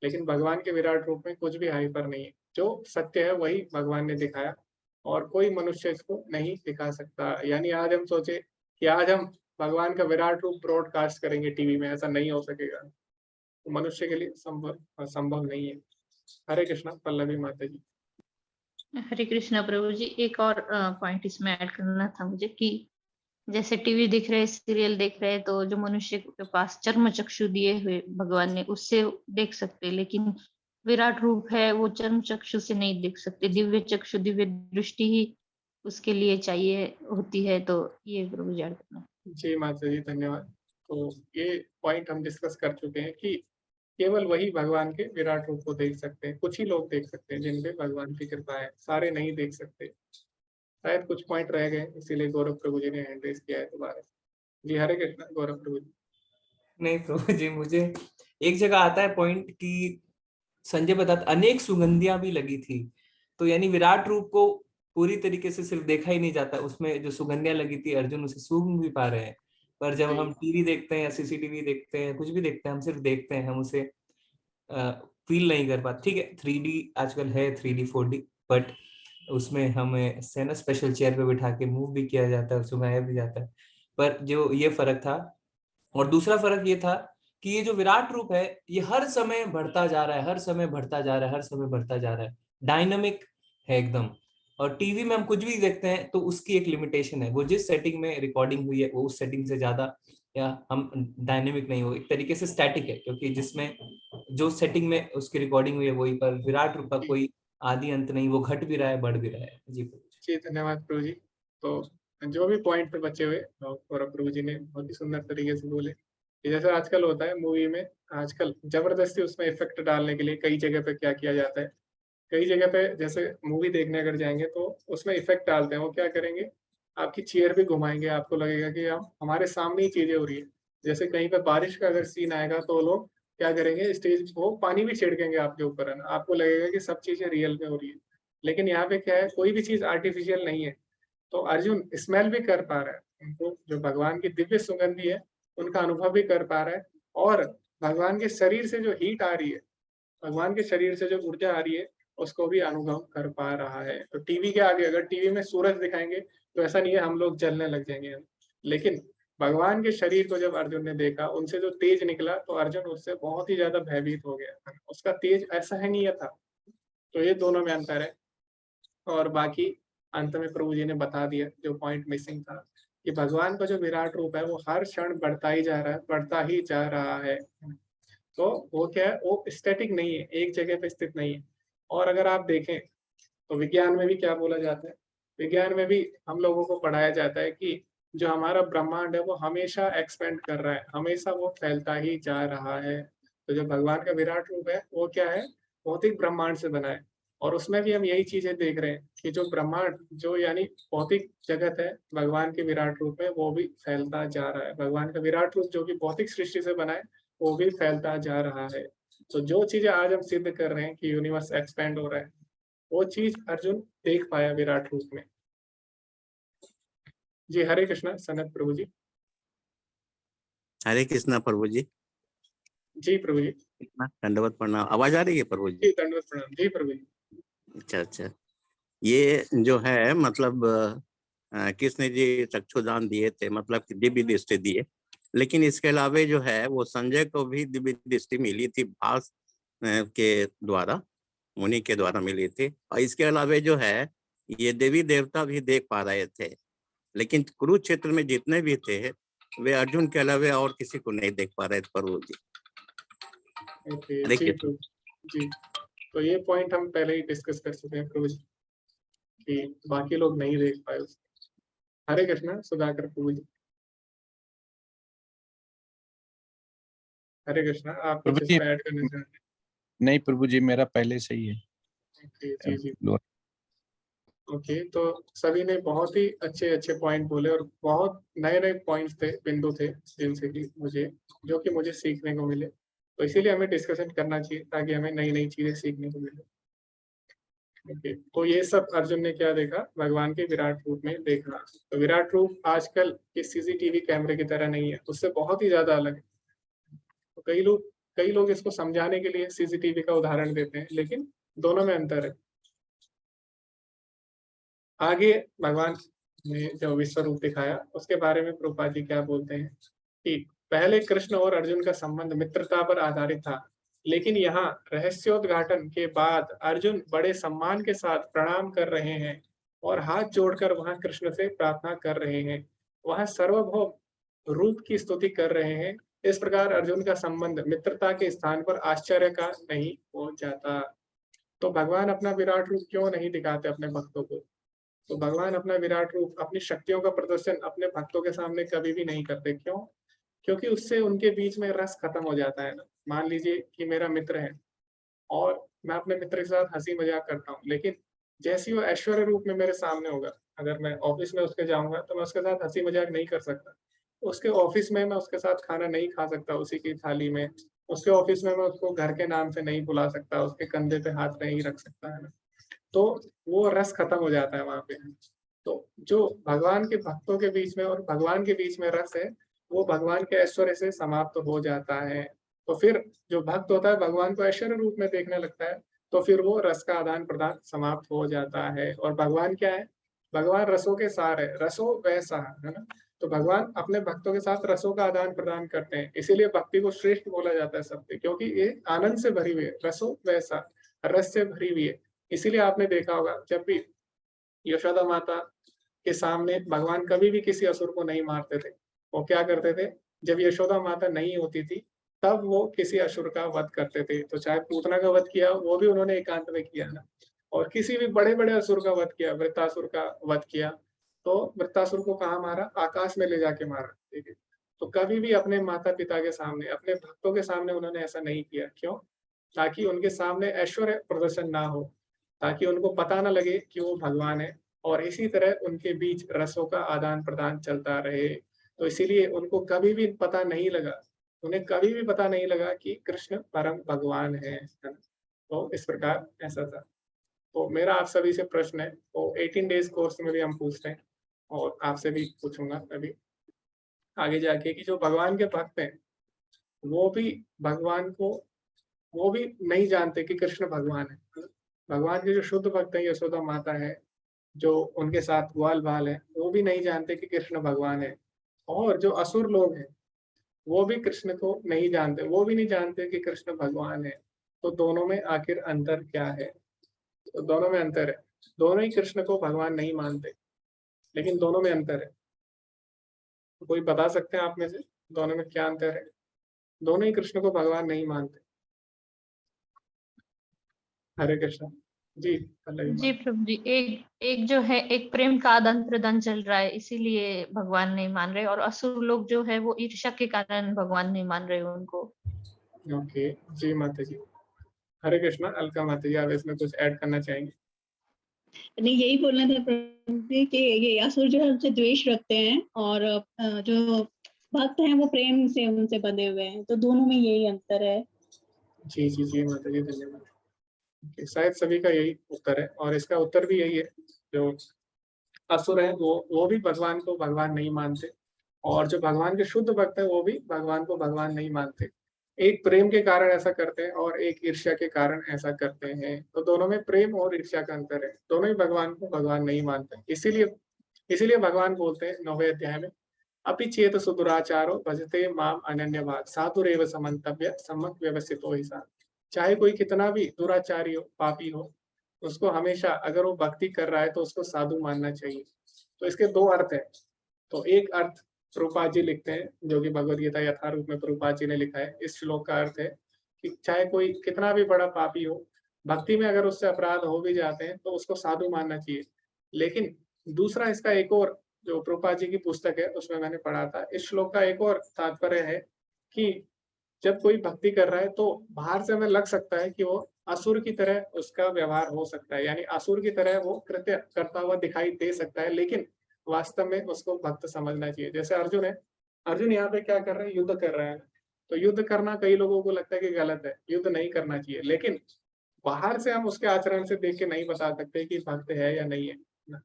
लेकिन भगवान के विराट रूप में कुछ भी हाइपर नहीं है, जो सत्य है वही भगवान ने दिखाया, और कोई मनुष्य इसको नहीं दिखा सकता। यानी आज हम सोचे कि आज हम भगवान का विराट रूप ब्रॉडकास्ट करेंगे टीवी में, ऐसा नहीं हो सकेगा, तो मनुष्य के लिए संभव नहीं है। हरे कृष्णा पल्लवी माता जी। हरे कृष्णा प्रभु जी, एक और पॉइंट इसमें ऐड करना था मुझे कि जैसे टीवी दिख रहे, सीरियल देख रहे, तो जो मनुष्य के पास चर्म चक्षु दिए हुए भगवान ने, उससे देख सकते, लेकिन विराट रूप है वो चर्म चक्षु से नहीं देख सकते, दिव्य चक्षु, दिव्य दृष्टि ही उसके लिए चाहिए होती है। तो ये प्रभु जी ऐड करना। जी माता जी, धन्यवाद। तो ये पॉइंट हम डिस्कस कर चुके हैं कि केवल वही भगवान के विराट रूप को देख सकते हैं, कुछ ही लोग देख सकते हैं जिन पे भगवान की कृपा है, सारे नहीं देख सकते। शायद कुछ पॉइंट रह गए, इसीलिए गौरव प्रभु जी ने हैंड रेज किया है दोबारा। जी हरे कृष्णा गौरव प्रभु जी। नहीं प्रभु जी, मुझे एक जगह आता है पॉइंट कि संजय बताता अनेक सुगंधियां भी लगी थी, तो यानी विराट रूप को पूरी तरीके से सिर्फ देखा ही नहीं जाता, उसमें जो सुगंधियां लगी थी अर्जुन उसे सूंघ भी पा रहे हैं। पर जब हम टीवी देखते हैं या सीसीटीवी देखते हैं, कुछ भी देखते हैं, हम सिर्फ देखते हैं, हम उसे फील नहीं कर पाते। ठीक है, 3D आजकल है, 3D 4D, बट उसमें हमें सेना स्पेशल चेयर पे बिठा के मूव भी किया जाता है, सुनाया भी जाता है। पर जो ये फर्क था, और दूसरा फर्क ये था कि ये जो विराट रूप है ये हर समय बढ़ता जा रहा है, हर समय बढ़ता जा रहा है, हर समय बढ़ता जा रहा है, डायनामिक है एकदम। और टीवी में हम कुछ भी देखते हैं तो उसकी एक लिमिटेशन है, वो जिस सेटिंग में रिकॉर्डिंग हुई है वो उस सेटिंग से ज्यादा, या हम डायनेमिक नहीं हो, एक तरीके से स्टैटिक है, क्योंकि जिसमें जो सेटिंग में उसकी रिकॉर्डिंग हुई है वही। पर विराट रूप का कोई आदि अंत नहीं, वो घट भी रहा है, बढ़ भी रहा है। जी जी धन्यवाद प्रभु जी। तो जो भी पॉइंट पे बचे हुए गौरव प्रभु जी ने बहुत ही सुंदर तरीके से बोले कि जैसे आजकल होता है मूवी में, आजकल जबरदस्ती उसमें इफेक्ट डालने के लिए कई जगह पे क्या किया जाता है, कई जगह पे जैसे मूवी देखने अगर जाएंगे तो उसमें इफेक्ट डालते हैं। वो क्या करेंगे, आपकी चेयर भी घुमाएंगे, आपको लगेगा कि हम हमारे सामने ही चीजें हो रही है। जैसे कहीं पे बारिश का अगर सीन आएगा तो लोग क्या करेंगे, स्टेज को पानी भी छिड़केंगे आपके ऊपर, है ना, आपको लगेगा कि सब चीजें रियल में हो रही है। लेकिन यहाँ पे क्या है, कोई भी चीज आर्टिफिशियल नहीं है। तो अर्जुन स्मेल भी कर पा रहा है, उनको जो भगवान की दिव्य सुगंधी है उनका अनुभव भी कर पा रहा है, और भगवान के शरीर से जो हीट आ रही है, भगवान के शरीर से जो ऊर्जा आ रही है, उसको भी अनुभव कर पा रहा है। तो टीवी के आगे अगर टीवी में सूरज दिखाएंगे तो ऐसा नहीं है हम लोग जलने लग जाएंगे, लेकिन भगवान के शरीर को जब अर्जुन ने देखा, उनसे जो तेज निकला, तो अर्जुन उससे बहुत ही ज्यादा भयभीत हो गया। उसका तेज असहनीय था। तो ये दोनों में अंतर है। और बाकी अंत में प्रभु जी ने बता दिया जो पॉइंट मिसिंग था, कि भगवान का जो विराट रूप है वो हर क्षण बढ़ता ही जा रहा है, बढ़ता ही जा रहा है। तो वो क्या है, वो स्टैटिक नहीं है, एक जगह पे स्थित नहीं है। और अगर आप देखें तो विज्ञान में भी क्या बोला जाता है, विज्ञान में भी हम लोगों को पढ़ाया जाता है कि जो हमारा ब्रह्मांड है वो हमेशा एक्सपेंड कर रहा है, हमेशा वो फैलता ही जा रहा है। तो जो भगवान का विराट रूप है वो क्या है, भौतिक ब्रह्मांड से बना है। और उसमें भी हम यही चीजें देख रहे हैं कि जो ब्रह्मांड, जो यानी भौतिक जगत है, भगवान के विराट रूप में वो भी फैलता जा रहा है। भगवान का विराट रूप जो कि भौतिक सृष्टि से बना है वो भी फैलता जा रहा है। तो जो चीजें आज हम सिद्ध कर रहे हैं कि यूनिवर्स एक्सपेंड हो रहा है, वो चीज अर्जुन देख पाया विराट रूप में। जी हरे कृष्णा सनत प्रभु जी। हरे कृष्णा प्रभु जी। जी प्रभु जी। दंडवत प्रणाम। आवाज आ रही है प्रभु जी जी? दंडवत प्रणाम। जी प्रभु जी। अच्छा अच्छा। ये जो है मतलब कृष्ण जी चक्षुदान दिए थे, मतलब कि दिव्य दृष्टि दिए, लेकिन इसके अलावे जो है वो संजय को भी दिव्य दृष्टि मिली थी, भास के द्वारा, मुनि के द्वारा मिली थी। और इसके अलावे जो है ये देवी देवता भी देख पा रहे थे, लेकिन कुरुक्षेत्र में जितने भी थे वे अर्जुन के अलावे और किसी को नहीं देख पा रहे थे प्रभु जी। ओके हरे जी कृष्ण। प्रभु जी। तो ये पॉइंट हम पहले ही डिस्कस कर चुके हैं प्रभु जी, कि बाकी लोग नहीं देख पाए उसको। हरे कृष्णा सुधाकर प्रभु जी। हरे कृष्णा, आप प्रभु कुछ जी इसमें ऐड करना चाहते हैं? नहीं प्रभु जी, मेरा पहले से ही है। ओके जी जी। ओके, तो सभी ने बहुत ही अच्छे अच्छे पॉइंट बोले और बहुत नए नए पॉइंट्स थे, बिंदु थे जिनसे कि मुझे सीखने को मिले। तो इसीलिए हमें डिस्कशन करना चाहिए ताकि हमें नई नई चीजें सीखने को मिले। ओके, तो ये सब अर्जुन ने क्या देखा, भगवान के विराट रूप में देखा। तो विराट रूप आजकल के सीसीटीवी कैमरे की तरह नहीं है, उससे बहुत ही ज्यादा अलग है। तो कई लोग इसको समझाने के लिए सीसीटीवी का उदाहरण देते हैं, लेकिन दोनों में अंतर है। आगे भगवान ने जो विश्व रूप दिखाया उसके बारे में प्रभुपाद जी क्या बोलते हैं कि पहले कृष्ण और अर्जुन का संबंध मित्रता पर आधारित था, लेकिन यहाँ रहस्योद्घाटन के बाद अर्जुन बड़े सम्मान के साथ प्रणाम कर रहे हैं और हाथ जोड़कर वहां कृष्ण से प्रार्थना कर रहे हैं, वहां सार्वभौम रूप की स्तुति कर रहे हैं। इस प्रकार अर्जुन का संबंध मित्रता के स्थान पर आश्चर्य का नहीं हो जाता। तो भगवान अपना विराट रूप क्यों नहीं दिखाते अपने भक्तों को? तो भगवान अपना विराट रूप, अपनी शक्तियों का प्रदर्शन अपने भक्तों के सामने कभी भी नहीं करते। क्यों? क्योंकि उससे उनके बीच में रस खत्म हो जाता है ना। मान लीजिए कि मेरा मित्र है और मैं अपने मित्र के साथ हंसी मजाक करता हूँ, लेकिन जैसे ही वो ऐश्वर्य रूप में मेरे सामने होगा, अगर मैं ऑफिस में उसके जाऊंगा तो मैं उसके साथ हंसी मजाक नहीं कर सकता। उसके ऑफिस में मैं उसके साथ खाना नहीं खा सकता उसी की थाली में। उसके ऑफिस में मैं उसको घर के नाम से नहीं बुला सकता, उसके कंधे पे हाथ नहीं रख सकता, है ना। तो वो रस खत्म हो जाता है वहां पे। तो जो भगवान के भक्तों के बीच में और भगवान के बीच में रस है, वो भगवान के ऐश्वर्य से समाप्त हो जाता है। तो फिर जो भक्त होता है भगवान को ऐश्वर्य रूप में देखने लगता है, तो फिर वो रस का आदान प्रदान समाप्त हो जाता है। और भगवान क्या है? भगवान रसों के सार है, रसो वैसा, है ना। तो भगवान अपने भक्तों के साथ रसों का आदान प्रदान करते हैं, इसीलिए भक्ति को श्रेष्ठ बोला जाता है सबसे, क्योंकि ये आनंद से भरी हुई है, रसो वैसा, रस से भरी हुई है। इसीलिए आपने देखा होगा जब भी यशोदा माता के सामने भगवान कभी भी किसी असुर को नहीं मारते थे। वो क्या करते थे, जब यशोदा माता नहीं होती थी तब वो किसी असुर का वध करते थे। तो चाहे पूतना का वध किया वो भी उन्होंने एकांत में किया ना, और किसी भी बड़े बड़े असुर का वध किया, वृत्तासुर का वध किया, तो वृत्तासुर को कहाँ मारा? आकाश में ले जाके मारा। ठीक है। तो कभी भी अपने माता पिता के सामने, अपने भक्तों के सामने उन्होंने ऐसा नहीं किया। क्यों? ताकि उनके सामने ऐश्वर्य प्रदर्शन ना हो, ताकि उनको पता ना लगे कि वो भगवान है, और इसी तरह उनके बीच रसों का आदान प्रदान चलता रहे। तो इसीलिए उनको कभी भी पता नहीं लगा, उन्हें कभी भी पता नहीं लगा कि कृष्ण परम भगवान है ना। तो इस प्रकार ऐसा था। तो मेरा आप सभी से प्रश्न है, तो 18 डेज कोर्स में भी हम पूछते हैं और आपसे भी पूछूंगा अभी आगे जाके, कि जो भगवान के भक्त हैं वो भी भगवान को, वो भी नहीं जानते कि कृष्ण भगवान है। भगवान के जो शुद्ध भक्त है, यशोदा माता है, जो उनके साथ ग्वाल बाल है, वो भी नहीं जानते कि कृष्ण भगवान है। और जो असुर लोग हैं वो भी कृष्ण को नहीं जानते, वो भी नहीं जानते कि कृष्ण भगवान है। तो दोनों में आखिर अंतर क्या है? तो दोनों में अंतर है, दोनों ही कृष्ण को भगवान नहीं मानते, लेकिन दोनों में अंतर है। तो कोई बता सकते हैं आप में से दोनों में क्या अंतर है? दोनों ही कृष्ण को भगवान नहीं मानते। हरे कृष्ण जी। पल्लवी जी माँ। प्रभु जी, एक एक जो है, एक प्रेम का आदान प्रदान चल रहा है, इसीलिए भगवान नहीं मान रहे, और असुर लोग जो है वो ईर्ष्या के कारण भगवान नहीं मान रहे उनको। ओके जी माता जी। हरे कृष्णा। अलका माता जी, आप इसमें कुछ ऐड करना चाहेंगे? नहीं, यही बोलना था प्रभु जी कि ये असुर जो है उनसे द्वेष रखते हैं, और जो भक्त हैं वो प्रेम से उनसे बंधे हुए हैं, तो दोनों में यही अंतर है। जी जी जी माता जी, धन्यवाद। Okay, शायद सभी का यही उत्तर है, और इसका उत्तर भी यही है। जो असुर है वो भी भगवान को भगवान नहीं मानते, और जो भगवान के शुद्ध भक्त है वो भी भगवान को भगवान नहीं मानते। एक प्रेम के कारण ऐसा करते हैं और एक ईर्ष्या के कारण ऐसा करते हैं। तो दोनों में प्रेम और ईर्ष्या का अंतर है, दोनों ही भगवान को भगवान नहीं मानते। इसीलिए भगवान बोलते हैं 9वें अध्याय में, अपि चेत सुदुराचारो भजते माम अनन्यभाग साधुरेव समन्तव्य सम्यक व्यवस्थितो हि सा। चाहे कोई कितना भी दुराचारी हो, पापी हो, उसको हमेशा अगर वो भक्ति कर रहा है तो उसको साधु मानना चाहिए। तो इसके दो अर्थ है। तो एक अर्थ प्रभुपाद जी लिखते हैं, जो कि भगवद गीता यथारूप में प्रभुपाद जी ने लिखा है। इस श्लोक का अर्थ है कि चाहे कोई कितना भी बड़ा पापी हो, भक्ति में अगर उससे अपराध हो भी जाते हैं तो उसको साधु मानना चाहिए। लेकिन दूसरा इसका एक और, जो प्रभुपाद जी की पुस्तक है उसमें मैंने पढ़ा था, इस श्लोक का एक और तात्पर्य है कि जब कोई भक्ति कर रहा है तो बाहर से हमें लग सकता है कि वो असुर की तरह उसका व्यवहार हो सकता है, यानी असुर की तरह वो कृत्य करता हुआ दिखाई दे सकता है, लेकिन वास्तव में उसको भक्त समझना चाहिए। जैसे अर्जुन है, अर्जुन यहाँ पे क्या कर रहे हैं? युद्ध कर रहे हैं। तो युद्ध करना कई लोगों को लगता है कि गलत है, युद्ध नहीं करना चाहिए, लेकिन बाहर से हम उसके आचरण से देख के नहीं बता सकते कि भक्त है या नहीं है।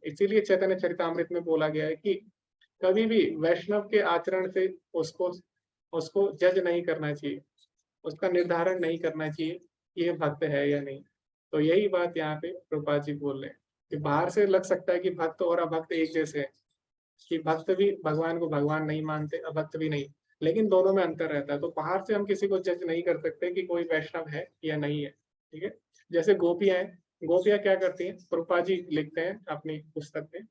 इसीलिए चैतन्य चरितामृत में बोला गया है कि कभी भी वैष्णव के आचरण से उसको उसको जज नहीं करना चाहिए, उसका निर्धारण नहीं करना चाहिए कि ये भक्त है या नहीं। तो यही बात यहाँ पे प्रभुपाद जी बोल रहे हैं कि बाहर से लग सकता है कि भक्त और अभक्त एक जैसे हैं, कि भक्त भी भगवान को भगवान नहीं मानते, अभक्त भी नहीं, लेकिन दोनों में अंतर रहता है। तो बाहर से हम किसी को जज नहीं कर सकते कि कोई वैष्णव है या नहीं है। ठीक है। जैसे गोपियां हैं, गोपियां क्या करती हैं? प्रभुपाद जी लिखते हैं अपनी पुस्तक में।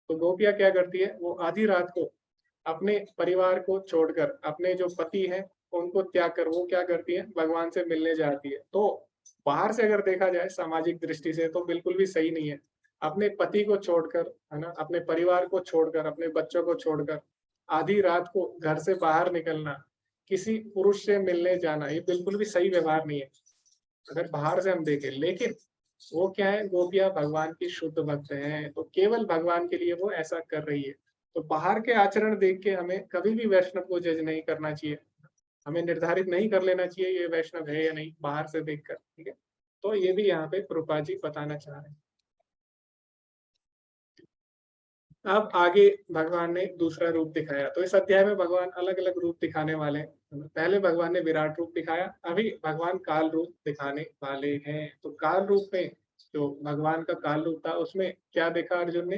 तो गोपियां क्या करती है? वो आधी रात को अपने परिवार को छोड़कर, अपने जो पति हैं उनको त्याग कर वो क्या करती है? भगवान से मिलने जाती है। तो बाहर से अगर देखा जाए सामाजिक दृष्टि से तो बिल्कुल भी सही नहीं है। अपने पति को छोड़कर, है ना, अपने परिवार को छोड़कर, अपने बच्चों को छोड़कर आधी रात को घर से बाहर निकलना, किसी पुरुष से मिलने जाना, ये बिल्कुल भी सही व्यवहार नहीं है अगर बाहर से हम देखें। लेकिन वो क्या है? गोपियां भगवान की शुद्ध भक्त हैं, तो केवल भगवान के लिए वो ऐसा कर रही है। तो बाहर के आचरण देख के हमें कभी भी वैष्णव को जज नहीं करना चाहिए, हमें निर्धारित नहीं कर लेना चाहिए ये वैष्णव है या नहीं बाहर से देखकर। ठीक है। तो ये भी यहाँ पे प्रभुपाद जी बताना चाह रहे हैं। अब आगे भगवान ने दूसरा रूप दिखाया। तो इस अध्याय में भगवान अलग अलग रूप दिखाने वाले हैं। पहले भगवान ने विराट रूप दिखाया, अभी भगवान काल रूप दिखाने वाले हैं। तो काल रूप में, जो भगवान का काल रूप था, उसमें क्या देखा अर्जुन ने?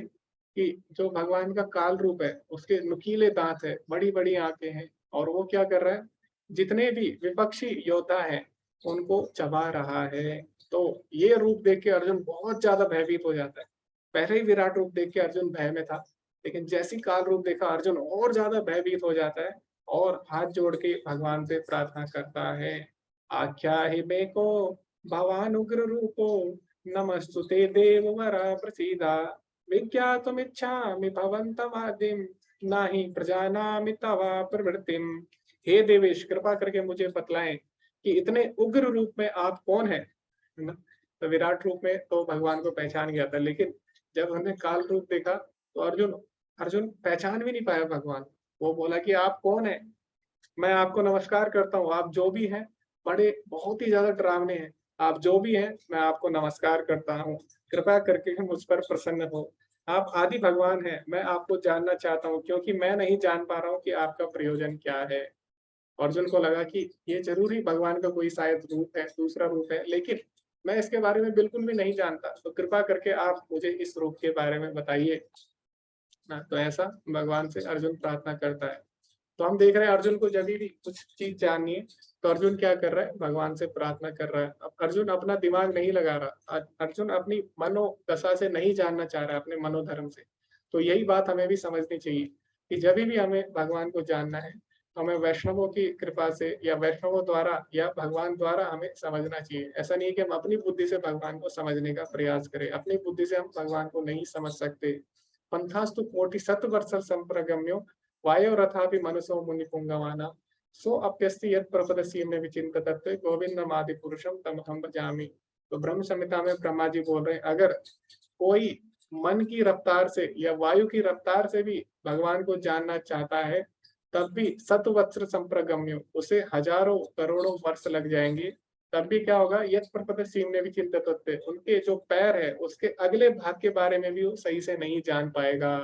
कि जो भगवान का काल रूप है उसके नुकीले दांत है, बड़ी बड़ी आंखें हैं, और वो क्या कर रहा है? जितने भी विपक्षी योद्धा हैं उनको चबा रहा है। तो ये रूप देख के अर्जुन बहुत ज्यादा भयभीत हो जाता है। पहले ही विराट रूप देख के अर्जुन भय में था, लेकिन जैसी काल रूप देखा अर्जुन और ज्यादा भयभीत हो जाता है और हाथ जोड़ के भगवान से प्रार्थना करता है, आख्या ही मे को भवान उग्र रूपो नमस्तुते देववरा प्रसीदा विज्ञातुमिच्छामि भवन्तमादिं नाही प्रजानामि तव प्रवृत्तिम। हे देवेश, कृपा करके मुझे बतलाएं कि इतने उग्र रूप में आप कौन है ना? तो विराट रूप में तो भगवान को पहचान गया था, लेकिन जब हमने काल रूप देखा तो अर्जुन अर्जुन पहचान भी नहीं पाया भगवान। वो बोला कि आप कौन है? मैं आपको नमस्कार करता हूँ, आप जो भी हैं बड़े बहुत ही ज्यादा डरावने हैं, आप जो भी हैं मैं आपको नमस्कार करता हूँ, कृपा करके मुझ पर प्रसन्न हो। आप आदि भगवान हैं, मैं आपको जानना चाहता हूँ, क्योंकि मैं नहीं जान पा रहा हूँ कि आपका प्रयोजन क्या है। अर्जुन को लगा कि ये जरूर ही भगवान का कोई शायद रूप है, दूसरा रूप है, लेकिन मैं इसके बारे में बिल्कुल भी नहीं जानता, तो कृपा करके आप मुझे इस रूप के बारे में बताइए। ना, तो ऐसा भगवान से अर्जुन प्रार्थना करता है। तो हम देख रहे हैं अर्जुन को जब भी कुछ चीज जाननी है तो अर्जुन क्या कर रहा है, भगवान से प्रार्थना कर रहा है। अब अर्जुन अपना दिमाग नहीं लगा रहा, अर्जुन अपनी मनोदशा से नहीं जानना चाह रहा है, अपने मनोधर्म से। तो यही बात हमें भी समझनी चाहिए कि जब भी हमें भगवान को जानना है तो हमें वैष्णवों की कृपा से या वैष्णवों द्वारा या भगवान द्वारा हमें समझना चाहिए। ऐसा नहीं है कि हम अपनी बुद्धि से भगवान को समझने का प्रयास करें, अपनी बुद्धि से हम भगवान को नहीं समझ सकते। पंथास्तु कोटि शतवर्ष संप्रगम्यो वायो रथापि मनसो मुनि पुंगवाना सो अप्यस्ति यत् प्रपदसी में विचिंत तत्व गोविंदम आदि पुरुषम तम हम भजामि। तो ब्रह्म संहिता में ब्रह्मा जी बोल रहे हैं, अगर कोई मन की रफ्तार से या वायु की रफ्तार से भी भगवान को जानना चाहता है तब भी शतवत्सर संप्रगम्यो, उसे हजारों करोड़ों वर्ष लग जाएंगे, तब भी क्या होगा, यत् प्रपदसी में विचिंत तत्व, उनके जो पैर है उसके अगले भाग के बारे में भी वो सही से नहीं जान पाएगा।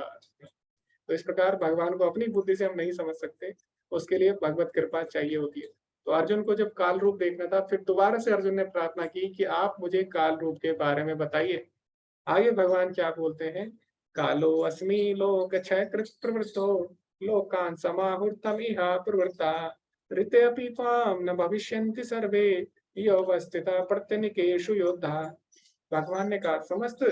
तो इस प्रकार भगवान को अपनी बुद्धि से हम नहीं समझ सकते, उसके लिए भगवत कृपा चाहिए होती है। तो अर्जुन को जब काल रूप देखना था, फिर दोबारा से अर्जुन ने प्रार्थना की कि आप मुझे काल रूप के बारे में बताइए। आगे भगवान क्या बोलते हैं, कालो अस्मि लोक क्षय कृत प्रवृत्तो लोकान समाहुर्तम इहा प्रवृत्ता ऋते अपि त्वाम न भविष्यन्ति सर्वे योवस्थिता प्रत्यनिकेषु योद्धा। भगवान ने कहा, समस्त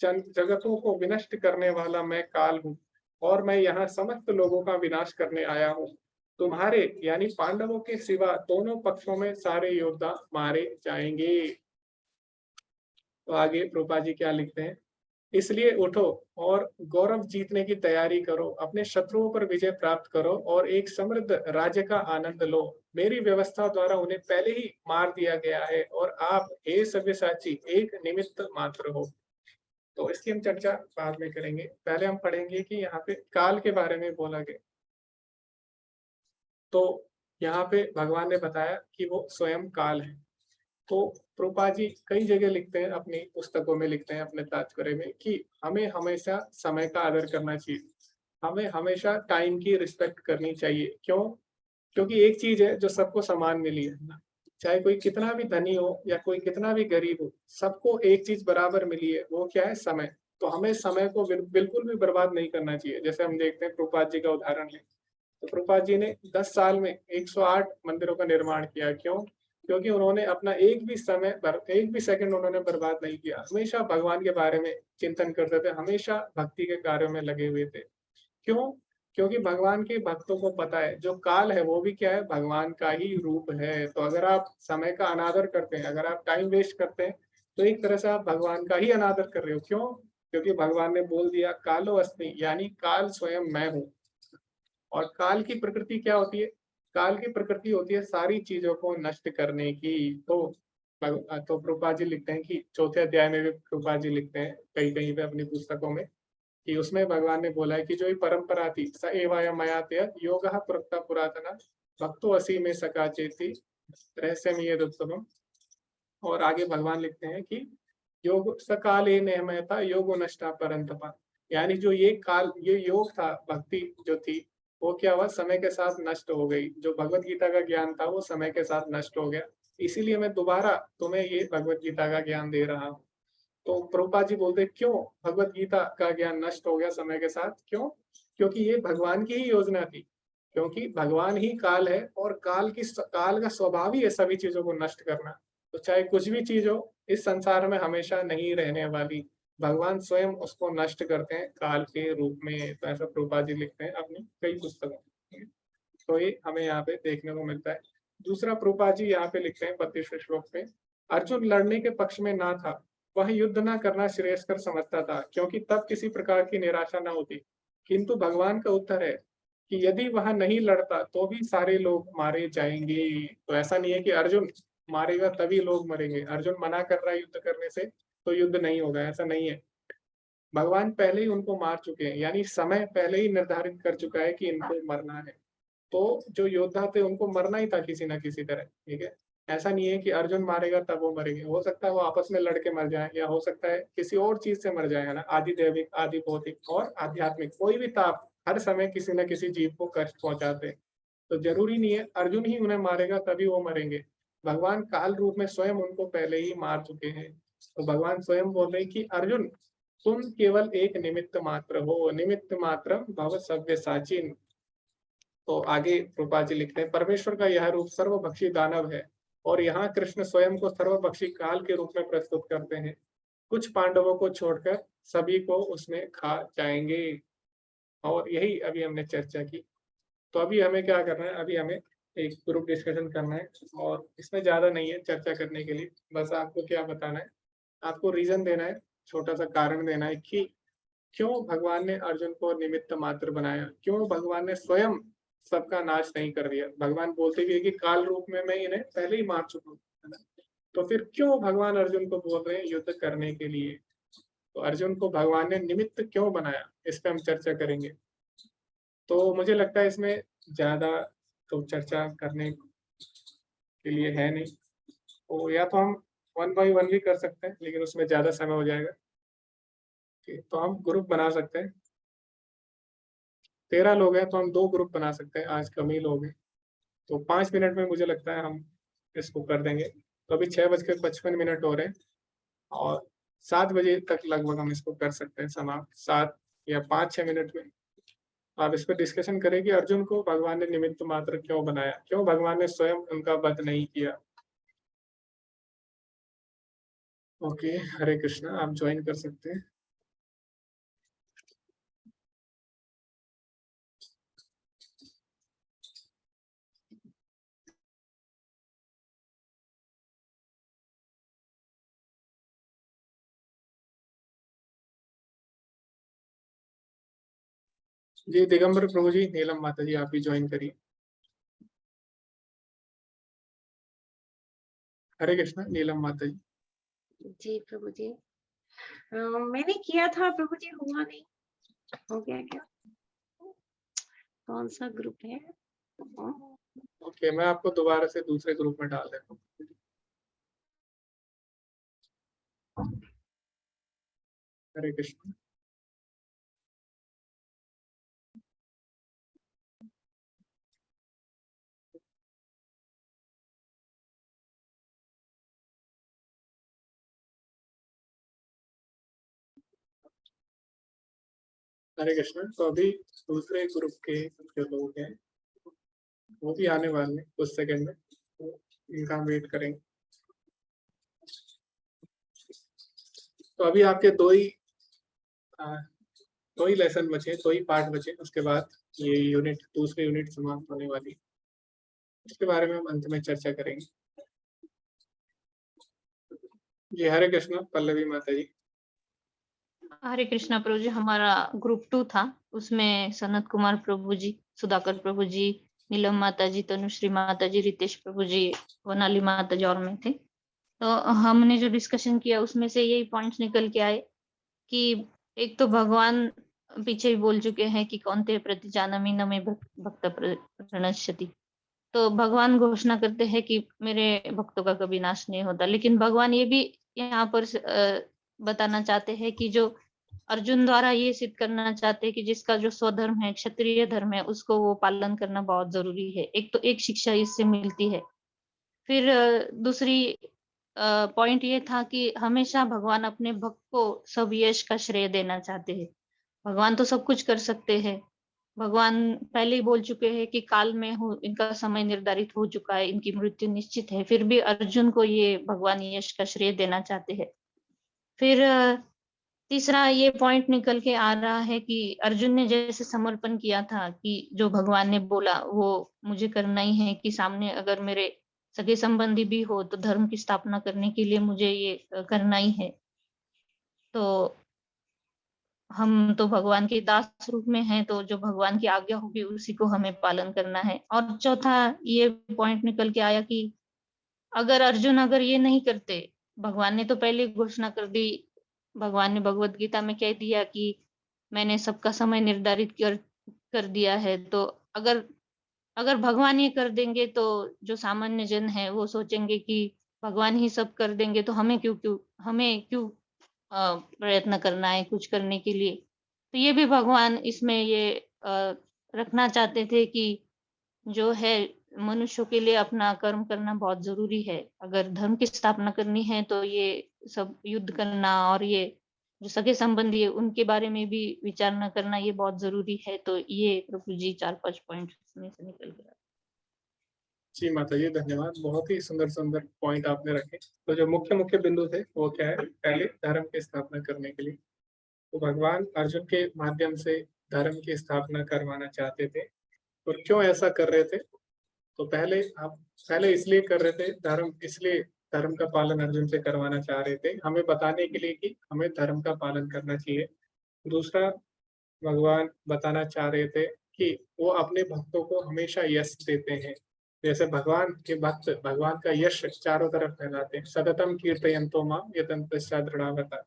जगतों को विनष्ट करने वाला मैं काल हूँ और मैं यहाँ समस्त लोगों का विनाश करने आया हूँ। तुम्हारे यानी पांडवों के सिवा दोनों पक्षों में सारे योद्धा मारे जाएंगे। तो आगे प्रभुपाद जी क्या लिखते हैं, इसलिए उठो और गौरव जीतने की तैयारी करो, अपने शत्रुओं पर विजय प्राप्त करो और एक समृद्ध राज्य का आनंद लो। मेरी व्यवस्था द्वारा उन्हें पहले ही मार दिया गया है और आप हे सव्यसाची एक निमित्त मात्र हो। तो इसकी हम चर्चा बाद में करेंगे, पहले हम पढ़ेंगे कि यहाँ पे काल के बारे में बोला गया। तो यहाँ पे भगवान ने बताया कि वो स्वयं काल है। तो प्रभुपाद जी कई जगह लिखते हैं, अपनी पुस्तकों में लिखते हैं, अपने तात्पर्य में, कि हमें हमेशा समय का आदर करना चाहिए, हमें हमेशा टाइम की रिस्पेक्ट करनी चाहिए। क्यों? क्योंकि एक चीज है जो सबको समान मिली है ना, चाहे कोई कितना भी धनी हो या कोई कितना भी गरीब हो, सबको एक चीज बराबर मिली है, वो क्या है, समय। तो हमें समय को बिल्कुल भी बर्बाद नहीं करना चाहिए। जैसे हम देखते हैं प्रभुपाद जी का उदाहरण लें, तो प्रभुपाद जी ने 10 साल में 108 मंदिरों का निर्माण किया। क्यों? क्योंकि उन्होंने अपना एक भी सेकंड उन्होंने बर्बाद नहीं किया, हमेशा भगवान के बारे में चिंतन करते थे, हमेशा भक्ति के कार्यों में लगे हुए थे। क्यों? क्योंकि भगवान के भक्तों को पता है जो काल है वो भी क्या है, भगवान का ही रूप है। तो अगर आप समय का अनादर करते हैं, अगर आप टाइम वेस्ट करते हैं, तो एक तरह से आप भगवान का ही अनादर कर रहे हो। क्यों? क्योंकि भगवान ने बोल दिया कालो अस्मि, यानी काल स्वयं मैं हूँ। और काल की प्रकृति क्या होती है? काल की प्रकृति होती है सारी चीजों को नष्ट करने की। तो प्रभुपाद जी लिखते हैं कि चौथे अध्याय में भी प्रभुपाद जी लिखते हैं कहीं कहीं पे अपनी पुस्तकों में, कि उसमें भगवान ने बोला है कि जो ये परंपरा थी, स एवाय मया तया योगः प्रोक्ता पुरातना भक्तो असि में सका चेति रहस्यम यदुत्तमम्। और आगे भगवान लिखते हैं कि योग सकाले नेमयता योगो नष्टा परंतपा, यानी जो ये योग था, भक्ति जो थी, वो क्या हुआ, समय के साथ नष्ट हो गई। जो भगवत गीता का ज्ञान था वो समय के साथ नष्ट हो गया, इसीलिए मैं दोबारा तुम्हें ये भगवत गीता का ज्ञान दे रहा हूँ। तो प्रभुपाद जी बोलते क्यों भगवत गीता का ज्ञान नष्ट हो गया समय के साथ? क्यों? क्योंकि ये भगवान की ही योजना थी, क्योंकि भगवान ही काल है और काल का स्वभाव ही है सभी चीजों को नष्ट करना। तो चाहे कुछ भी चीज हो इस संसार में हमेशा नहीं रहने वाली, भगवान स्वयं उसको नष्ट करते हैं काल के रूप में। तो ऐसा प्रभुपाद जी लिखते हैं अपनी कई पुस्तकों में। तो ये हमें यहाँ पे देखने को मिलता है। दूसरा प्रभुपाद जी यहाँ पे लिखते हैं 32वें श्लोक में, अर्जुन लड़ने के पक्ष में ना था, वह युद्ध न करना श्रेयस्कर समझता था, क्योंकि तब किसी प्रकार की निराशा न होती। किंतु भगवान का उत्तर है कि यदि वह नहीं लड़ता तो भी सारे लोग मारे जाएंगे। तो ऐसा नहीं है कि अर्जुन मारेगा तभी लोग मरेंगे, अर्जुन मना कर रहा है युद्ध करने से तो युद्ध नहीं होगा, ऐसा नहीं है। भगवान पहले ही उनको मार चुके हैं, यानी समय पहले ही निर्धारित कर चुका है कि इनको मरना है। तो जो योद्धा थे उनको मरना ही था किसी ना किसी तरह, ठीक है। ऐसा नहीं है कि अर्जुन मारेगा तब वो मरेंगे, हो सकता है वो आपस में लड़के मर जाए, या हो सकता है किसी और चीज से मर जाए, है ना। आदि दैविक, आदि भौतिक और आध्यात्मिक कोई भी ताप हर समय किसी न किसी जीव को कष्ट पहुंचाते। तो जरूरी नहीं है अर्जुन ही उन्हें मारेगा तभी वो मरेंगे, भगवान काल रूप में स्वयं उनको पहले ही मार चुके हैं। तो भगवान स्वयं बोल रहे हैं कि अर्जुन तुम केवल एक निमित्त मात्र हो, निमित्त मात्र भव सव्यसाची। तो आगे प्रभुपाद जी लिखते हैं, परमेश्वर का यह रूप सर्वभक्षी दानव है और यहाँ कृष्ण स्वयं को सर्वभक्षी काल के रूप में प्रस्तुत करते हैं। कुछ पांडवों को छोड़कर सभी को उसमें खा जाएंगे। और यही अभी हमने चर्चा की। तो अभी हमें क्या करना है, अभी हमें एक ग्रुप डिस्कशन करना है और इसमें ज्यादा नहीं है चर्चा करने के लिए। बस आपको क्या बताना है, आपको रीजन देना है, छोटा सा कारण देना है कि क्यों भगवान ने अर्जुन को निमित्त मात्र बनाया, क्यों भगवान ने स्वयं सबका नाश नहीं कर दिया। भगवान बोलते भी है कि काल रूप में मैं इन्हें पहले ही मार चुका हूँ, है ना। तो फिर क्यों भगवान अर्जुन को बोल रहे हैं युद्ध करने के लिए, तो अर्जुन को भगवान ने निमित्त क्यों बनाया, इस पर हम चर्चा करेंगे। तो मुझे लगता है इसमें ज्यादा तो चर्चा करने के लिए है नहीं, तो या तो हम 1 by 1 भी कर सकते हैं, लेकिन उसमें ज्यादा समय हो जाएगा। तो हम ग्रुप बना सकते हैं, 13 लोग हैं तो हम 2 ग्रुप बना सकते हैं, आज कम ही लोग हैं। तो 5 मिनट में मुझे लगता है हम इसको कर देंगे। तो अभी 6:55 हो रहे हैं और 7 बजे तक लगभग हम इसको कर सकते हैं समाप्त, 7 या 5-6 मिनट में। आप इस पर डिस्कशन करें कि अर्जुन को भगवान ने निमित्त मात्र क्यों बनाया, क्यों भगवान ने स्वयं उनका वध नहीं किया। ओके, हरे कृष्णा, आप ज्वाइन कर सकते हैं। जी दिगंबर प्रभु जी, नीलम माता जी, आप भी ज्वाइन करिए। हरे कृष्णा, नीलम माता जी। जी प्रभु जी, मैंने किया था प्रभु जी, हुआ नहीं, हो गया क्या? कौन सा ग्रुप है? ओके, मैं आपको दोबारा से दूसरे ग्रुप में डाल देता हूँ। हरे कृष्ण। हरे कृष्ण। तो अभी दूसरे ग्रुप के जो लोग हैं वो भी आने वाले हैं कुछ सेकंड में, तो इनका हम वेट करेंगे। तो अभी आपके दो ही लेसन बचे, 2 ही पार्ट बचे, उसके बाद ये यूनिट, दूसरी यूनिट समाप्त होने वाली है। इसके बारे में हम अंत में चर्चा करेंगे। जी हरे कृष्ण, पल्लवी माता जी। हरे कृष्णा प्रभु जी, हमारा ग्रुप 2 था, उसमें सनत कुमार प्रभु जी, सुधाकर प्रभु जी, नीलम माता जी, तनुश्री माता जी, रितेश प्रभु जी, वनाली माता जी और मैं थे। तो हमने जो डिस्कशन किया उसमें से यही पॉइंट्स निकल के आए कि एक तो भगवान पीछे ही बोल चुके हैं कि कौनते प्रति जानमि न मे भक्त प्रणश्यति। तो भगवान घोषणा करते हैं कि मेरे भक्तों का कभी नाश नहीं होता, लेकिन भगवान ये भी यहाँ पर बताना चाहते हैं कि जो अर्जुन द्वारा ये सिद्ध करना चाहते हैं कि जिसका जो स्वधर्म है, क्षत्रिय धर्म है, उसको वो पालन करना बहुत जरूरी है। एक तो एक शिक्षा इससे मिलती है। फिर दूसरी पॉइंट ये था कि हमेशा भगवान अपने भक्त को सब यश का श्रेय देना चाहते हैं। भगवान तो सब कुछ कर सकते हैं, भगवान पहले ही बोल चुके हैं कि काल में हो, इनका समय निर्धारित हो चुका है, इनकी मृत्यु निश्चित है, फिर भी अर्जुन को ये भगवान यश का श्रेय देना चाहते हैं। फिर तीसरा ये पॉइंट निकल के आ रहा है कि अर्जुन ने जैसे समर्पण किया था कि जो भगवान ने बोला वो मुझे करना ही है, कि सामने अगर मेरे सगे संबंधी भी हो तो धर्म की स्थापना करने के लिए मुझे ये करना ही है। तो हम तो भगवान के दास रूप में हैं, तो जो भगवान की आज्ञा होगी उसी को हमें पालन करना है। और चौथा ये पॉइंट निकल के आया कि अगर अर्जुन अगर ये नहीं करते, भगवान ने तो पहले घोषणा कर दी, भगवान ने भगवत गीता में कह दिया कि मैंने सबका समय निर्धारित कर दिया है। तो अगर अगर भगवान ये कर देंगे तो जो सामान्य जन है वो सोचेंगे कि भगवान ही सब कर देंगे, तो हमें क्यों प्रयत्न करना है कुछ करने के लिए। तो ये भी भगवान इसमें ये रखना चाहते थे कि जो है मनुष्यों के लिए अपना कर्म करना बहुत जरूरी है। अगर धर्म की स्थापना करनी है तो ये सब युद्ध करना और ये जो सगे संबंधी है उनके बारे में भी विचार करना ये बहुत जरूरी है। तो ये प्रभु जी 4-5 पॉइंट इसमें से निकल गया। जी माता जी धन्यवाद, बहुत ही सुंदर सुंदर पॉइंट आपने रखे। तो जो मुख्य मुख्य बिंदु थे वो क्या है, पहले धर्म की स्थापना करने के लिए तो भगवान अर्जुन के माध्यम से धर्म की स्थापना करवाना चाहते थे। और क्यों ऐसा कर रहे थे, तो पहले इसलिए कर रहे थे, इसलिए धर्म का पालन अर्जुन से करवाना चाह रहे थे, हमें बताने के लिए कि हमें धर्म का पालन करना चाहिए। दूसरा, भगवान बताना चाह रहे थे कि वो अपने भक्तों को हमेशा यश देते हैं। जैसे भगवान के भक्त भगवान का यश चारों तरफ फैलाते हैं, सततम कीर्तयन्तो माम यतन्तश्च दृढ़व्रता।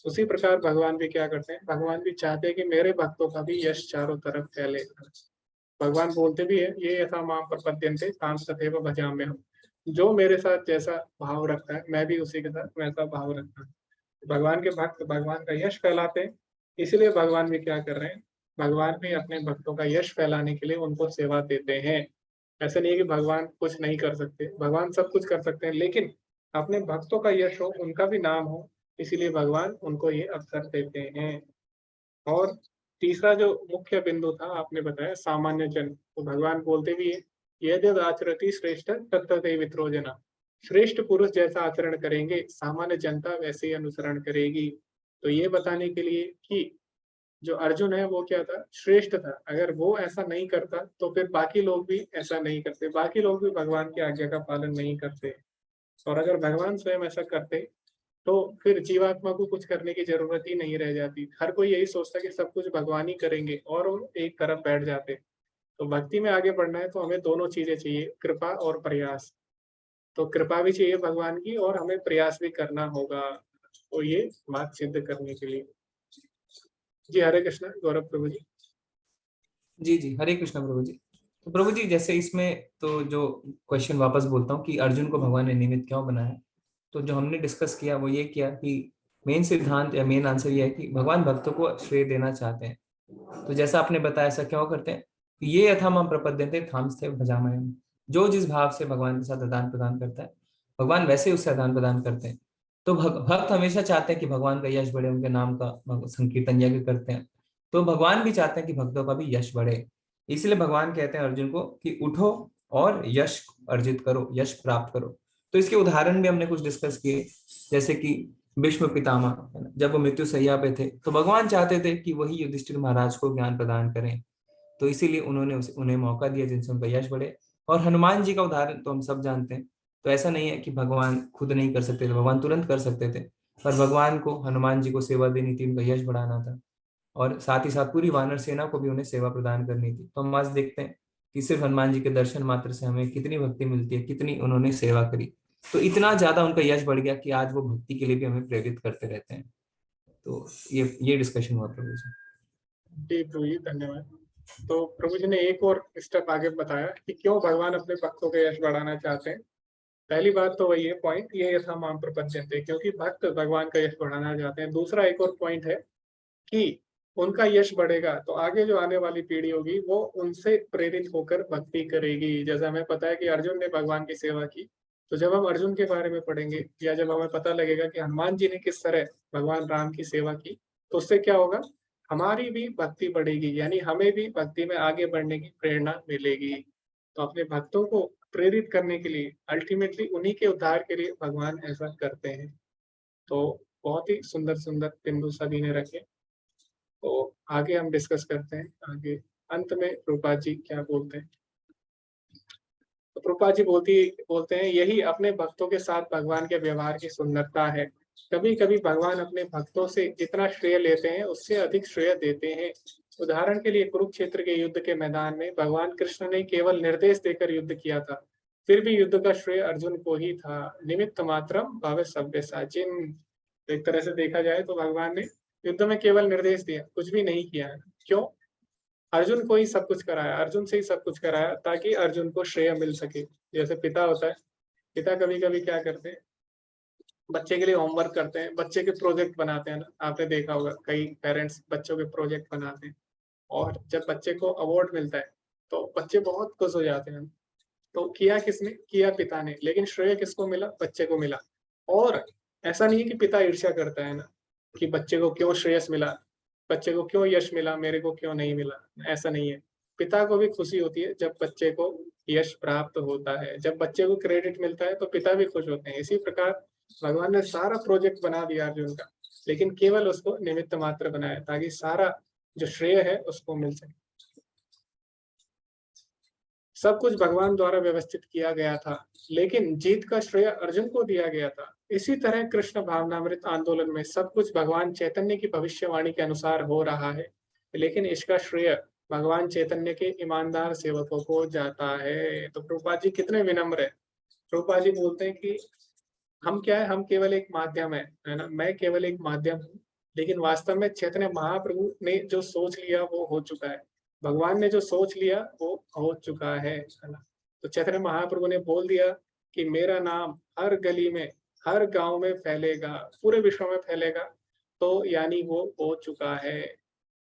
उसी प्रकार भगवान भी क्या करते हैं, भगवान भी चाहते हैं कि मेरे भक्तों का भी यश चारों तरफ फैले। भगवान बोलते भी है, ये यथा माम प्रपद्यन्ते तां तथैव भजाम्यहम्। जो मेरे साथ जैसा भाव रखता है मैं भी उसी के साथ वैसा भाव रखता हूँ। भगवान के भक्त भगवान का यश फैलाते हैं, इसलिए भगवान भी क्या कर रहे हैं, भगवान भी अपने भक्तों का यश फैलाने के लिए उनको सेवा देते हैं। ऐसा नहीं है कि भगवान कुछ नहीं कर सकते, भगवान सब कुछ कर सकते हैं, लेकिन अपने भक्तों का यश हो, उनका भी नाम हो, इसीलिए भगवान उनको ये अवसर देते हैं। और तीसरा जो मुख्य बिंदु था आपने बताया सामान्य जन, तो भगवान बोलते भी है, यद्यद् आचरति श्रेष्ठ तत्तदेव वित्रो जना। श्रेष्ठ पुरुष जैसा आचरण करेंगे सामान्य जनता वैसे ही अनुसरण करेगी। तो ये बताने के लिए कि जो अर्जुन है वो क्या था, श्रेष्ठ था। अगर वो ऐसा नहीं करता तो फिर बाकी लोग भी ऐसा नहीं करते, बाकी लोग भी भगवान की आज्ञा का पालन नहीं करते। और अगर भगवान स्वयं ऐसा करते तो फिर जीवात्मा को कुछ करने की जरूरत ही नहीं रह जाती। हर कोई यही सोचता कि सब कुछ भगवान ही करेंगे और वो एक तरफ बैठ जाते। तो भक्ति में आगे बढ़ना है तो हमें दोनों चीजें चाहिए, कृपा और प्रयास। तो कृपा भी चाहिए भगवान की और हमें प्रयास भी करना होगा, तो ये बात सिद्ध करने के लिए। जी हरे कृष्णा गौरव प्रभु जी। जी हरे कृष्णा प्रभु जी। तो प्रभु जी जैसे इसमें तो जो क्वेश्चन वापस बोलता हूँ कि अर्जुन को भगवान ने निमित्त क्यों बनाया, तो जो हमने डिस्कस किया वो ये किया कि मेन सिद्धांत या मेन आंसर ये है कि भगवान भक्तों को श्रेय देना चाहते हैं। तो जैसा आपने बताया ऐसा क्यों करते हैं, ये यथा माम प्रपद्यन्ते तांस्ते भजाम्यहम्। जो जिस भाव से भगवान के साथ आदान प्रदान करता है भगवान वैसे उससे आदान प्रदान करते हैं। तो भक्त हमेशा चाहते हैं कि भगवान का यश बढ़े, उनके नाम का संकीर्तन यज्ञ करते हैं, तो भगवान भी चाहते हैं कि भक्तों का भी यश बढ़े। इसलिए भगवान कहते हैं अर्जुन को कि उठो और यश अर्जित करो, यश प्राप्त करो। तो इसके उदाहरण भी हमने कुछ डिस्कस किए, जैसे कि भीष्म पितामह जब वो मृत्यु सैया पे थे तो भगवान चाहते थे कि वही युधिष्ठिर महाराज को ज्ञान प्रदान करें, तो इसीलिए उन्होंने उन्हें मौका दिया जिनसे उनका यश बढ़े। और हनुमान जी का उदाहरण तो हम सब जानते हैं। तो ऐसा नहीं है कि भगवान खुद नहीं कर सकते थे, भगवान तुरंत कर सकते थे, पर भगवान को हनुमान जी को सेवा देनी थी, उनका यश बढ़ाना था, और साथ ही साथ पूरी वानर सेना को भी उन्हें सेवा प्रदान करनी थी। तो हम आज देखते हैं कि सिर्फ हनुमान जी के दर्शन मात्र से हमें कितनी भक्ति मिलती है, कितनी उन्होंने सेवा करी। तो इतना ज्यादा उनका यश बढ़ गया कि आज वो भक्ति के लिए भी हमें प्रेरित करते रहते हैं। तो ये डिस्कशन हुआ प्रभु जी। जी प्रभु जी धन्यवाद। तो प्रभु जी ने एक और स्टेप आगे बताया कि क्यों भगवान अपने भक्तों का यश बढ़ाना चाहते हैं। पहली बात तो वही है पॉइंट, ये यथा माम प्रपद्यन्ते, क्योंकि भक्त भगवान का यश बढ़ाना चाहते हैं। दूसरा एक और पॉइंट है कि उनका यश बढ़ेगा तो आगे जो आने वाली पीढ़ी होगी वो उनसे प्रेरित होकर भक्ति करेगी। जैसा हमें पता है कि अर्जुन ने भगवान की सेवा की, तो जब हम अर्जुन के बारे में पढ़ेंगे या जब हमें पता लगेगा कि हनुमान जी ने किस तरह भगवान राम की सेवा की, तो उससे क्या होगा, हमारी भी भक्ति बढ़ेगी, यानी हमें भी भक्ति में आगे बढ़ने की प्रेरणा मिलेगी। तो अपने भक्तों को प्रेरित करने के लिए अल्टीमेटली उन्हीं के उद्धार के लिए भगवान ऐसा करते हैं। तो बहुत ही सुंदर सुंदर बिंदु सभी ने रखे। तो आगे हम डिस्कस करते हैं। आगे अंत में रूपा जी क्या बोलते हैं। तो रूपा जी बोलते हैं यही अपने भक्तों के साथ भगवान के व्यवहार की सुंदरता है। कभी कभी भगवान अपने भक्तों से जितना श्रेय लेते हैं उससे अधिक श्रेय देते हैं। उदाहरण के लिए कुरुक्षेत्र के युद्ध के मैदान में भगवान कृष्ण ने केवल निर्देश देकर युद्ध किया था, फिर भी युद्ध का श्रेय अर्जुन को ही था। निमित्त मात्रम भव सव्यसाचिन। एक तरह से देखा जाए तो भगवान ने युद्ध में केवल निर्देश दिया, कुछ भी नहीं किया है। क्यों? अर्जुन को ही सब कुछ कराया, अर्जुन से ही सब कुछ कराया ताकि अर्जुन को श्रेय मिल सके। जैसे पिता होता है, पिता कभी कभी क्या करते हैं, बच्चे के लिए होमवर्क करते हैं, बच्चे के प्रोजेक्ट बनाते हैं ना, आपने देखा होगा कई पेरेंट्स बच्चों के प्रोजेक्ट बनाते हैं और जब बच्चे को अवार्ड मिलता है तो बच्चे बहुत खुश हो जाते हैं। तो किया किसने? किया पिता ने, लेकिन श्रेय किसको मिला? बच्चे को मिला। और ऐसा नहीं है कि पिता ईर्ष्या करता है ना, कि बच्चे को क्यों श्रेयस मिला, बच्चे को क्यों यश मिला, मेरे को क्यों नहीं मिला। ऐसा नहीं है। पिता को भी खुशी होती है जब बच्चे को यश प्राप्त होता है, जब बच्चे को क्रेडिट मिलता है तो पिता भी खुश होते हैं। इसी प्रकार भगवान ने सारा प्रोजेक्ट बना दिया अर्जुन का, लेकिन केवल उसको निमित्त मात्र बनाया ताकि सारा जो श्रेय है उसको मिल सके। सब कुछ भगवान द्वारा व्यवस्थित किया गया था, लेकिन जीत का श्रेय अर्जुन को दिया गया था। इसी तरह कृष्ण भावनामृत आंदोलन में सब कुछ भगवान चैतन्य की भविष्यवाणी के अनुसार हो रहा है, लेकिन इसका श्रेय भगवान चैतन्य के ईमानदार सेवकों को जाता है। तो प्रभुपाद जी कितने विनम्र है। प्रभुपाद जी बोलते हैं कि हम क्या है, हम केवल एक माध्यम है ना, मैं केवल एक माध्यम हूँ, लेकिन वास्तव में चैतन्य महाप्रभु ने जो सोच लिया वो हो चुका है। भगवान ने जो सोच लिया वो हो चुका है ना। तो चैतन्य महाप्रभु ने बोल दिया कि मेरा नाम हर गली में, हर गांव में फैलेगा, पूरे विश्व में फैलेगा, तो यानी वो हो चुका है।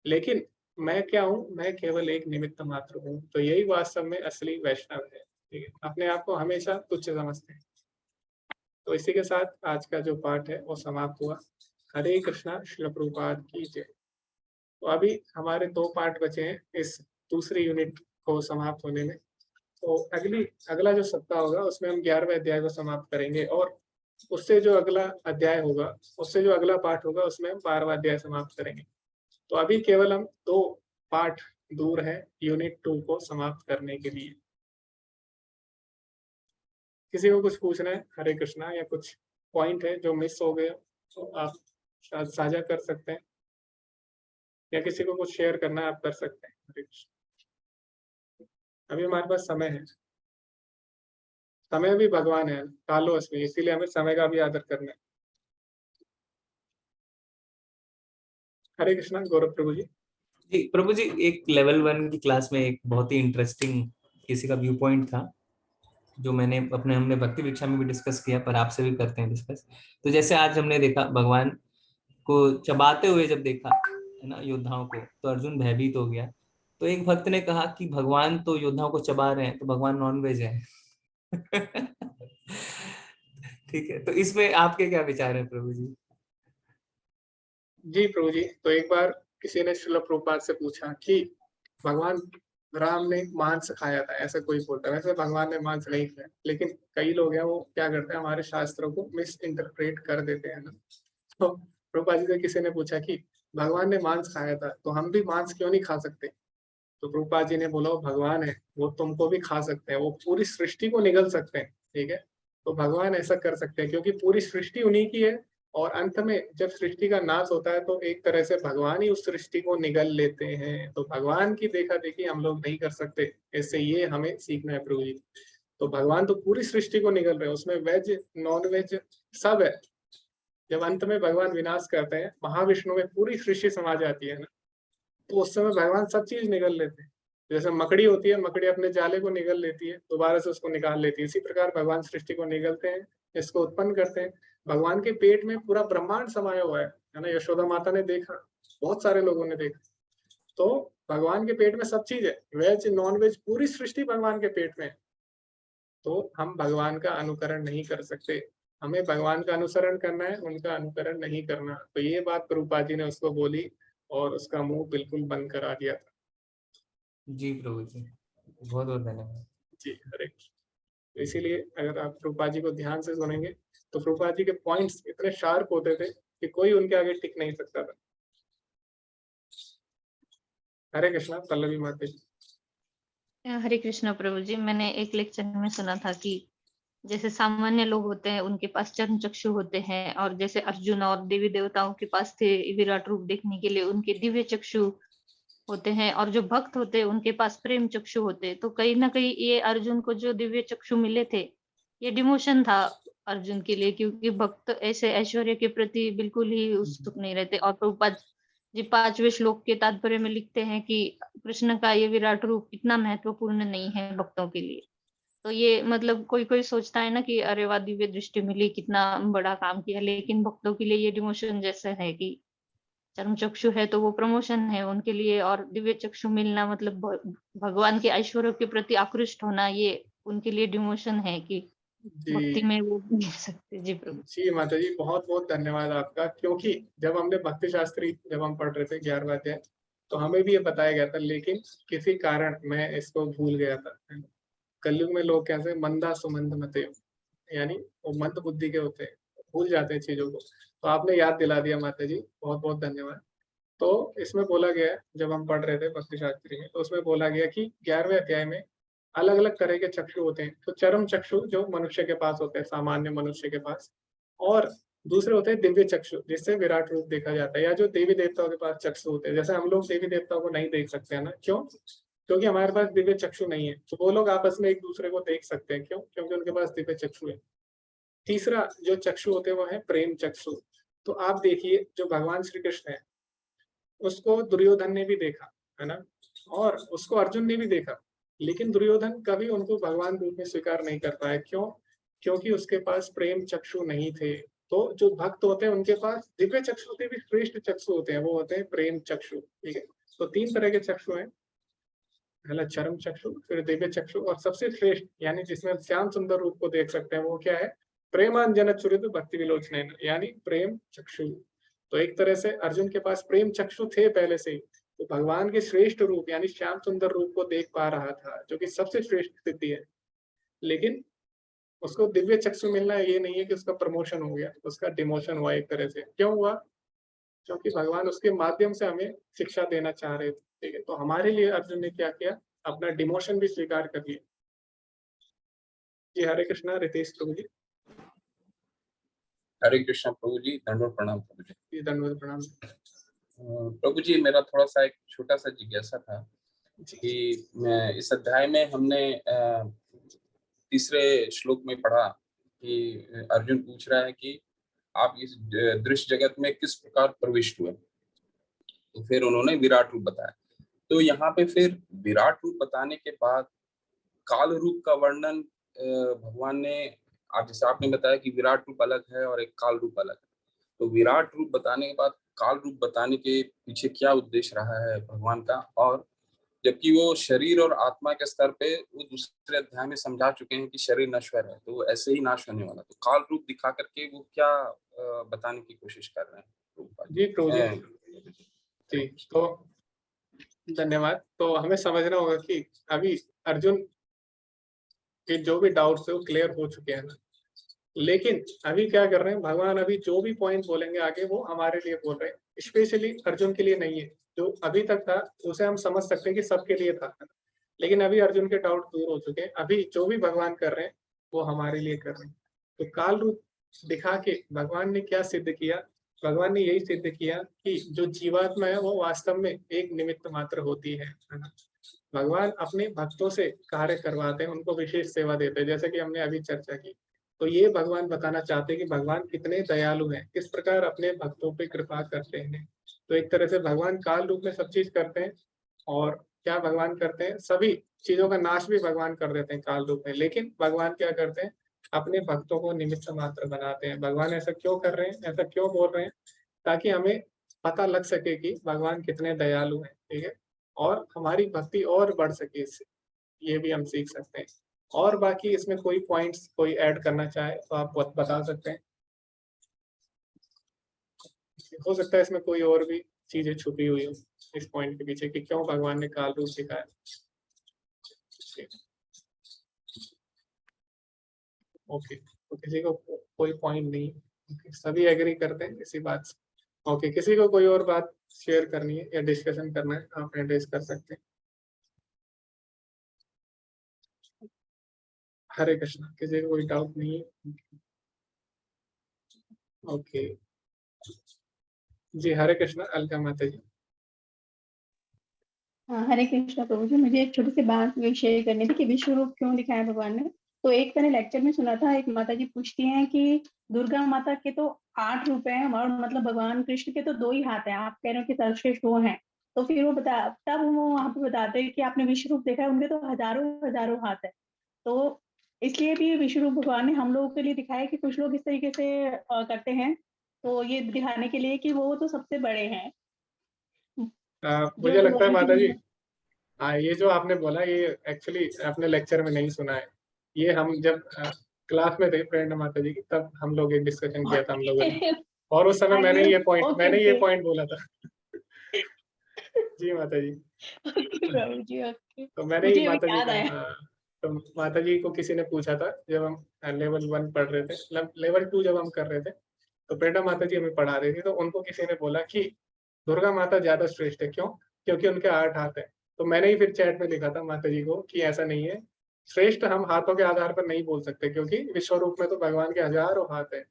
लेकिन मैं क्या हूँ, मैं केवल एक निमित्त मात्र हूँ। तो यही वास्तव में असली वैष्णव है। ठीक है, अपने आप को हमेशा तुच्छ समझते हैं। तो इसी के साथ आज का जो पाठ है वो समाप्त हुआ। हरे कृष्णा, श्रील प्रभुपाद की जय। तो अभी हमारे 2 पार्ट बचे हैं इस दूसरी यूनिट को समाप्त होने में। तो अगला जो सप्ताह होगा उसमें हम 11वें अध्याय को समाप्त करेंगे, और उससे जो अगला अध्याय होगा, उससे जो अगला पाठ होगा उसमें हम 12वां अध्याय समाप्त करेंगे। तो अभी केवल हम 2 पाठ दूर है यूनिट 2 को समाप्त करने के लिए। किसी को कुछ पूछना है हरे कृष्णा, या कुछ पॉइंट है जो मिस हो गए तो आप शायद साझा कर सकते हैं, या किसी को कुछ शेयर करना है आप कर सकते हैं। हरे कृष्ण। अभी हमारे पास समय है, समय भी भगवान है, कालो अस्मि, इसीलिए हमें समय का भी आदर करना है। हरे कृष्णा। गौरव प्रभु जी। जी प्रभु जी, एक लेवल 1 की क्लास में एक बहुत ही इंटरेस्टिंग किसी का व्यू पॉइंट था जो हमने भक्ति भिक्षा में भी डिस्कस किया, पर आपसे भी करते हैं डिस्कस। तो जैसे आज हमने देखा भगवान को चबाते हुए जब देखा है ना योद्धाओं को, तो अर्जुन भयभीत हो गया। तो एक भक्त ने कहा कि भगवान तो योद्धाओं को चबा रहे हैं, तो भगवान नॉनवेज है। ठीक है, तो इसमें आपके क्या विचार है प्रभु जी? जी प्रभु जी, तो एक बार किसी ने श्रील प्रभुपाद से पूछा कि भगवान राम ने मांस खाया था, ऐसा कोई बोलता है। वैसे भगवान ने मांस नहीं खाया, लेकिन कई लोग हैं वो क्या करते हैं, हमारे शास्त्रों को मिस इंटरप्रेट कर देते हैं ना। तो प्रभुपाद जी से किसी ने पूछा कि भगवान ने मांस खाया था तो हम भी मांस क्यों नहीं खा सकते। तो प्रभुपाद जी ने बोला वो भगवान है, वो तुमको भी खा सकते हैं, वो पूरी सृष्टि को निगल सकते हैं। ठीक है, तो भगवान ऐसा कर सकते हैं क्योंकि पूरी सृष्टि उन्हीं की है, और अंत में जब सृष्टि का नाश होता है तो एक तरह से भगवान ही उस सृष्टि को निगल लेते हैं। तो भगवान की देखा देखी हम लोग नहीं कर सकते, इससे ये हमें सीखना है प्रभु जी। तो भगवान तो पूरी सृष्टि को निगल रहे हैं, उसमें वेज नॉन वेज सब है। जब अंत में भगवान विनाश करते हैं, महाविष्णु में पूरी सृष्टि समा जाती है ना, तो उस समय भगवान सब चीज निगल लेते हैं। जैसे मकड़ी होती है, मकड़ी अपने जाले को निगल लेती है, दोबारा से उसको निकाल लेती है। इसी प्रकार भगवान सृष्टि को निगलते हैं, इसको उत्पन्न करते हैं। भगवान के पेट में पूरा ब्रह्मांड समाया हुआ है ना। यशोदा माता ने देखा, बहुत सारे लोगों ने देखा। तो भगवान के पेट में सब चीज है, वेज नॉन वेज पूरी सृष्टि भगवान के पेट में है। तो हम भगवान का अनुकरण नहीं कर सकते, हमें भगवान का अनुसरण करना है, उनका अनुकरण नहीं करना। तो ये बात प्रभुपाद जी ने उसको बोली और उसका मुंह बिल्कुल बंद करा दिया था। जी प्रभु जी, बहुत बहुत धन्यवाद। जी हरे कृष्ण। तो इसीलिए अगर आप प्रभुपाद जी को ध्यान से सुनेंगे तो प्रभुपाद जी के पॉइंट्स इतने शार्प होते थे कि कोई उनके आगे टिक नहीं सकता था। हरे कृष्णा। पल्लवी माता जी। हरे कृष्णा प्रभु जी, मैंने एक लेक्चर में सुना था कि जैसे सामान्य लोग होते हैं उनके पास चर्म चक्षु होते हैं, और जैसे अर्जुन और देवी देवताओं के पास थे विराट रूप देखने के लिए उनके दिव्य चक्षु होते हैं, और जो भक्त होते हैं उनके पास प्रेम चक्षु होते हैं। तो कहीं ना कहीं ये अर्जुन को जो दिव्य चक्षु मिले थे ये डिमोशन था अर्जुन के लिए, क्योंकि भक्त ऐसे ऐश्वर्य के प्रति बिल्कुल ही उत्सुक नहीं रहते। और प्रभुपाद जी 5वें श्लोक के तात्पर्य में लिखते हैं कि कृष्ण का ये विराट रूप इतना महत्वपूर्ण नहीं है भक्तों के लिए। तो ये मतलब कोई कोई सोचता है ना कि अरे वाह दिव्य दृष्टि मिली, कितना बड़ा काम किया, लेकिन भक्तों के लिए ये डिमोशन जैसा है कि चर्म चक्षु है तो वो प्रमोशन है उनके लिए, और दिव्य चक्षु मिलना मतलब भगवान के ऐश्वर्य के प्रति आकृष्ट होना ये उनके लिए डिमोशन है कि भक्ति जी में वो मिल सकते। जी प्रभु। जी माता जी, बहुत बहुत धन्यवाद आपका। क्योंकि जब हमने भक्ति शास्त्री जब हम पढ़ रहे थे 11वां अध्याय, तो हमें भी ये बताया गया था, लेकिन किसी कारण मैं इसको भूल गया था। कलयुग में लोग कैसे मंदा सुमंद मते, यानी वो मंद बुद्धि के होते हैं, भूल जाते हैं चीजों को। तो आपने याद दिला दिया माता जी, बहुत बहुत धन्यवाद। तो इसमें बोला गया है, जब हम पढ़ रहे थे भक्ति शास्त्री में, तो उसमें बोला गया कि 11वें अध्याय में अलग अलग तरह के चक्षु होते हैं। तो चरम चक्षु जो मनुष्य के पास होते हैं, सामान्य मनुष्य के पास, और दूसरे होते हैं दिव्य चक्षु, जिससे विराट रूप देखा जाता है, या जो देवी देवताओं के पास चक्षु होते हैं। जैसे हम लोग देवी देवताओं को नहीं देख सकते हैं ना, क्यों? क्योंकि हमारे पास दिव्य चक्षु नहीं है। तो वो लोग आपस में एक दूसरे को देख सकते हैं, क्यों? क्योंकि उनके पास दिव्य चक्षु है। तीसरा जो चक्षु होते हैं वो है प्रेम चक्षु। तो आप देखिए, जो भगवान श्री कृष्ण है, उसको दुर्योधन ने भी देखा, है ना, और उसको अर्जुन ने भी देखा, लेकिन दुर्योधन कभी उनको भगवान रूप में स्वीकार नहीं कर पाया। क्यों? क्योंकि उसके पास प्रेम चक्षु नहीं थे। तो जो भक्त होते हैं उनके पास दिव्य चक्षु से भी श्रेष्ठ चक्षु होते हैं, वो होते हैं प्रेम चक्षु। ठीक है, तो 3 तरह के चक्षु हैं। पहला चरम चक्षु, फिर दिव्य चक्षु, और सबसे श्रेष्ठ यानी जिसमें श्याम सुंदर रूप को देख सकते हैं, वो क्या है? प्रेमांजन चुरित भक्ति विलोचन, यानी प्रेम चक्षु। तो एक तरह से अर्जुन के पास प्रेम चक्षु थे पहले से ही, तो भगवान के श्रेष्ठ रूप यानी श्याम सुंदर रूप को देख पा रहा था, जो कि सबसे श्रेष्ठ स्थिति है। लेकिन उसको दिव्य चक्षु मिलना ये नहीं है कि उसका प्रमोशन हो गया, उसका डिमोशन हुआ एक तरह से। क्यों हुआ? क्योंकि भगवान उसके माध्यम से हमें शिक्षा देना चाह रहे थे। ठीक है, तो हमारे लिए अर्जुन ने क्या किया? अपना डिमोशन भी स्वीकार कर लिया। जी हरे कृष्णा। रितेश प्रभु जी। हरे कृष्णा प्रभु जी, दंडवत प्रणाम प्रभु जी। जी दंडवत प्रणाम। प्रभु जी, मेरा थोड़ा सा एक छोटा सा जिज्ञासा था कि मैं इस अध्याय में हमने तीसरे श्लोक में पढ़ा कि अर्जुन पूछ रहा है कि आप इस दृश्य जगत में किस प्रकार प्रविष्ट हुए। तो फिर उन्होंने विराट रूप बताया। तो यहाँ पे फिर विराट रूप बताने के बाद काल रूप का वर्णन भगवान ने, आप जैसे आपने बताया कि विराट रूप अलग है और एक काल रूप अलग है, तो विराट रूप बताने के बाद काल रूप बताने के पीछे क्या उद्देश्य रहा है भगवान का? और जबकि वो शरीर और आत्मा के स्तर पे वो दूसरे अध्याय में समझा चुके हैं कि शरीर नश्वर है, तो वो ऐसे ही नाश होने वाला, तो काल रूप दिखा करके वो क्या बताने की कोशिश कर रहे हैं? जी प्रभु जी, तो धन्यवाद। तो हमें समझना होगा कि अभी अर्जुन के जो भी डाउट्स है वो क्लियर हो चुके हैं ना, लेकिन अभी क्या कर रहे हैं भगवान? अभी जो भी पॉइंट बोलेंगे आगे, वो हमारे लिए बोल रहे हैं, स्पेशली अर्जुन के लिए नहीं है। जो अभी तक था उसे हम समझ सकते हैं कि सबके लिए था, लेकिन अभी अर्जुन के डाउट दूर हो चुके हैं। अभी जो भी भगवान कर रहे हैं वो हमारे लिए कर रहे हैं। तो काल रूप दिखा के भगवान ने क्या सिद्ध किया? भगवान ने यही सिद्ध किया कि जो जीवात्मा है वो वास्तव में एक निमित्त मात्र होती है ना। भगवान अपने भक्तों से कार्य करवाते हैं, उनको विशेष सेवा देते हैं, जैसे कि हमने अभी चर्चा की। तो ये भगवान बताना चाहते हैं कि भगवान कितने दयालु हैं, किस प्रकार अपने भक्तों पे कृपा करते हैं। तो एक तरह से भगवान काल रूप में सब चीज करते हैं, और क्या भगवान करते हैं? सभी चीजों का नाश भी भगवान कर देते हैं काल रूप में, लेकिन भगवान क्या करते हैं? अपने भक्तों को निमित्त मात्र बनाते हैं। भगवान ऐसा क्यों कर रहे हैं, ऐसा क्यों बोल रहे हैं? ताकि हमें पता लग सके कि भगवान कितने दयालु हैं। ठीक है, और हमारी भक्ति और बढ़ सके इससे, ये भी हम सीख सकते हैं। और बाकी इसमें कोई पॉइंट्स कोई ऐड करना चाहे तो आप बता सकते हैं। हो सकता है इसमें कोई और भी चीजें छुपी हुई हो इस पॉइंट के पीछे कि क्यों भगवान ने काल रूप दिखाया। ओके, तो किसी को कोई पॉइंट नहीं, सभी एग्री करते हैं इसी बात से। ओके, किसी को कोई और बात शेयर करनी है या डिस्कशन करना है, आप एड्रेस कर सकते हैं। हरे कृष्णा। किसी को कोई डाउट नहीं है? ओके जी, हरे कृष्णा। अलका माता जी। हरे कृष्णा प्रभु जी, मुझे एक छोटी सी बात शेयर करनी थी कि विश्व रूप क्यों दिखाया भगवान ने। तो एक मैंने लेक्चर में सुना था, एक माता जी पूछती हैं कि दुर्गा माता के तो 8 रूप हैं, और मतलब भगवान कृष्ण के तो 2 ही हाथ हैं, आप कह रहे हो कि सर्वश्रेष्ठ वो हैं। तो फिर वो तब वो वहां पे बताते हैं कि आपने विश्व रूप देखा है, उनके तो हजारों हजारों हाथ है। तो इसलिए भी विश्व रूप भगवान ने हम लोगों के लिए दिखाया कि कुछ लोग इस तरीके से करते हैं, तो ये दिखाने के लिए कि वो तो सबसे बड़े हैं। मुझे लगता है माता जी, हाँ, ये जो आपने बोला ये एक्चुअली आपने लेक्चर में नहीं सुना है। ये हम जब क्लास में थे प्रेरणा माता जी की, तब हम लोग एक डिस्कशन किया था हम लोगों ने, और उस समय मैंने ये पॉइंट बोला था। जी माता जी। प्रभु जी, ओके। तो मैंने मुझे ही अभी माता जी याद का, आया। हाँ, तो माता जी को किसी ने पूछा था जब हम लेवल 1 पढ़ रहे थे, लेवल 2 जब हम कर रहे थे, तो प्रेरणा माता जी हमें पढ़ा रही थी, तो उनको किसी ने बोला कि दुर्गा माता ज्यादा श्रेष्ठ है, क्यों? क्योंकि उनके 8 हाथ है। तो मैंने ही फिर चैट में लिखा था माता जी को कि ऐसा नहीं है, श्रेष्ठ हम हाथों के आधार पर नहीं बोल सकते, क्योंकि विश्व रूप में तो भगवान के हजारों हाथ है,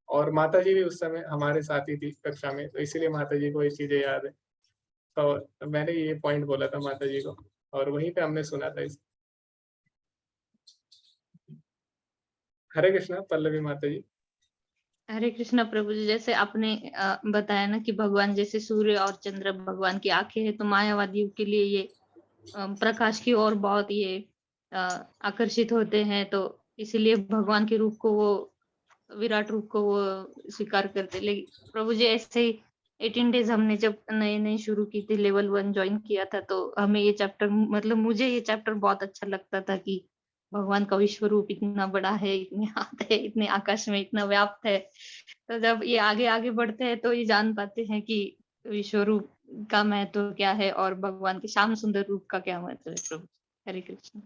और माता जी भी उस समय हमारे साथ ही थी कक्षा में, तो इसीलिए माता जी को ये चीजें याद है। तो मैंने ये पॉइंट बोला था माता जी को, और वहीं पे हमने सुना था इस। हरे कृष्णा पल्लवी माता जी। हरे कृष्णा प्रभु जी, जैसे आपने बताया ना कि भगवान जैसे सूर्य और चंद्र भगवान की आंखें हैं, तो मायावादियों के लिए ये प्रकाश की ओर बहुत ये आकर्षित होते हैं, तो इसीलिए भगवान के रूप को वो, विराट रूप को वो स्वीकार करते। लेकिन प्रभु जी ऐसे ही 18 डेज हमने जब नए नए शुरू की थी, लेवल 1 ज्वाइन किया था, तो हमें ये चैप्टर, मतलब मुझे ये चैप्टर बहुत अच्छा लगता था कि भगवान का विश्व रूप इतना बड़ा है, इतने हाथ है, इतने आकाश में इतना व्याप्त है। तो जब ये आगे आगे बढ़ते हैं तो ये जान पाते हैं कि विश्व रूप का महत्व क्या है और भगवान के श्याम सुंदर रूप का क्या महत्व है। प्रभु हरे कृष्ण।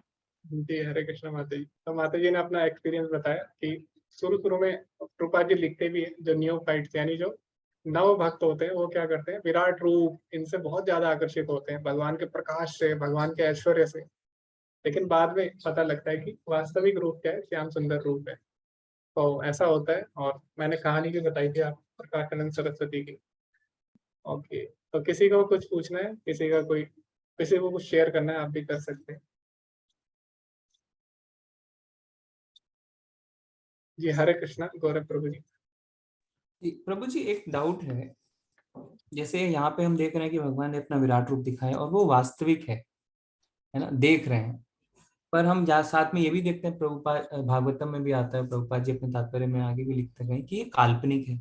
जी हरे कृष्णा माता जी। तो माता जी ने अपना एक्सपीरियंस बताया कि शुरू शुरू में प्रभुपाद जी लिखते भी हैं, जो न्योफाइट्स यानी जो नव भक्त होते हैं, वो क्या करते हैं, विराट रूप इनसे बहुत ज्यादा आकर्षित होते हैं, भगवान के प्रकाश से, भगवान के ऐश्वर्य से। लेकिन बाद में पता लगता है कि वास्तविक रूप क्या है, श्याम सुंदर रूप है। तो ऐसा होता है, और मैंने कहानी भी बताई थी आप, प्रकाशानंद सरस्वती की। ओके, तो किसी को कुछ पूछना है, किसी को कुछ शेयर करना है, आप भी कर सकते हैं। जी हरे कृष्णा गौरव प्रभु जी। जी, प्रभु जी एक डाउट है, जैसे यहाँ पे हम देख रहे हैं कि भगवान ने अपना विराट रूप दिखाया और वो वास्तविक है ना, देख रहे हैं। पर हम जहाँ साथ में ये भी देखते हैं, प्रभुपाद भागवतम में भी आता है, प्रभुपाद जी अपने तात्पर्य में आगे भी लिखते हैं कि ये काल्पनिक है।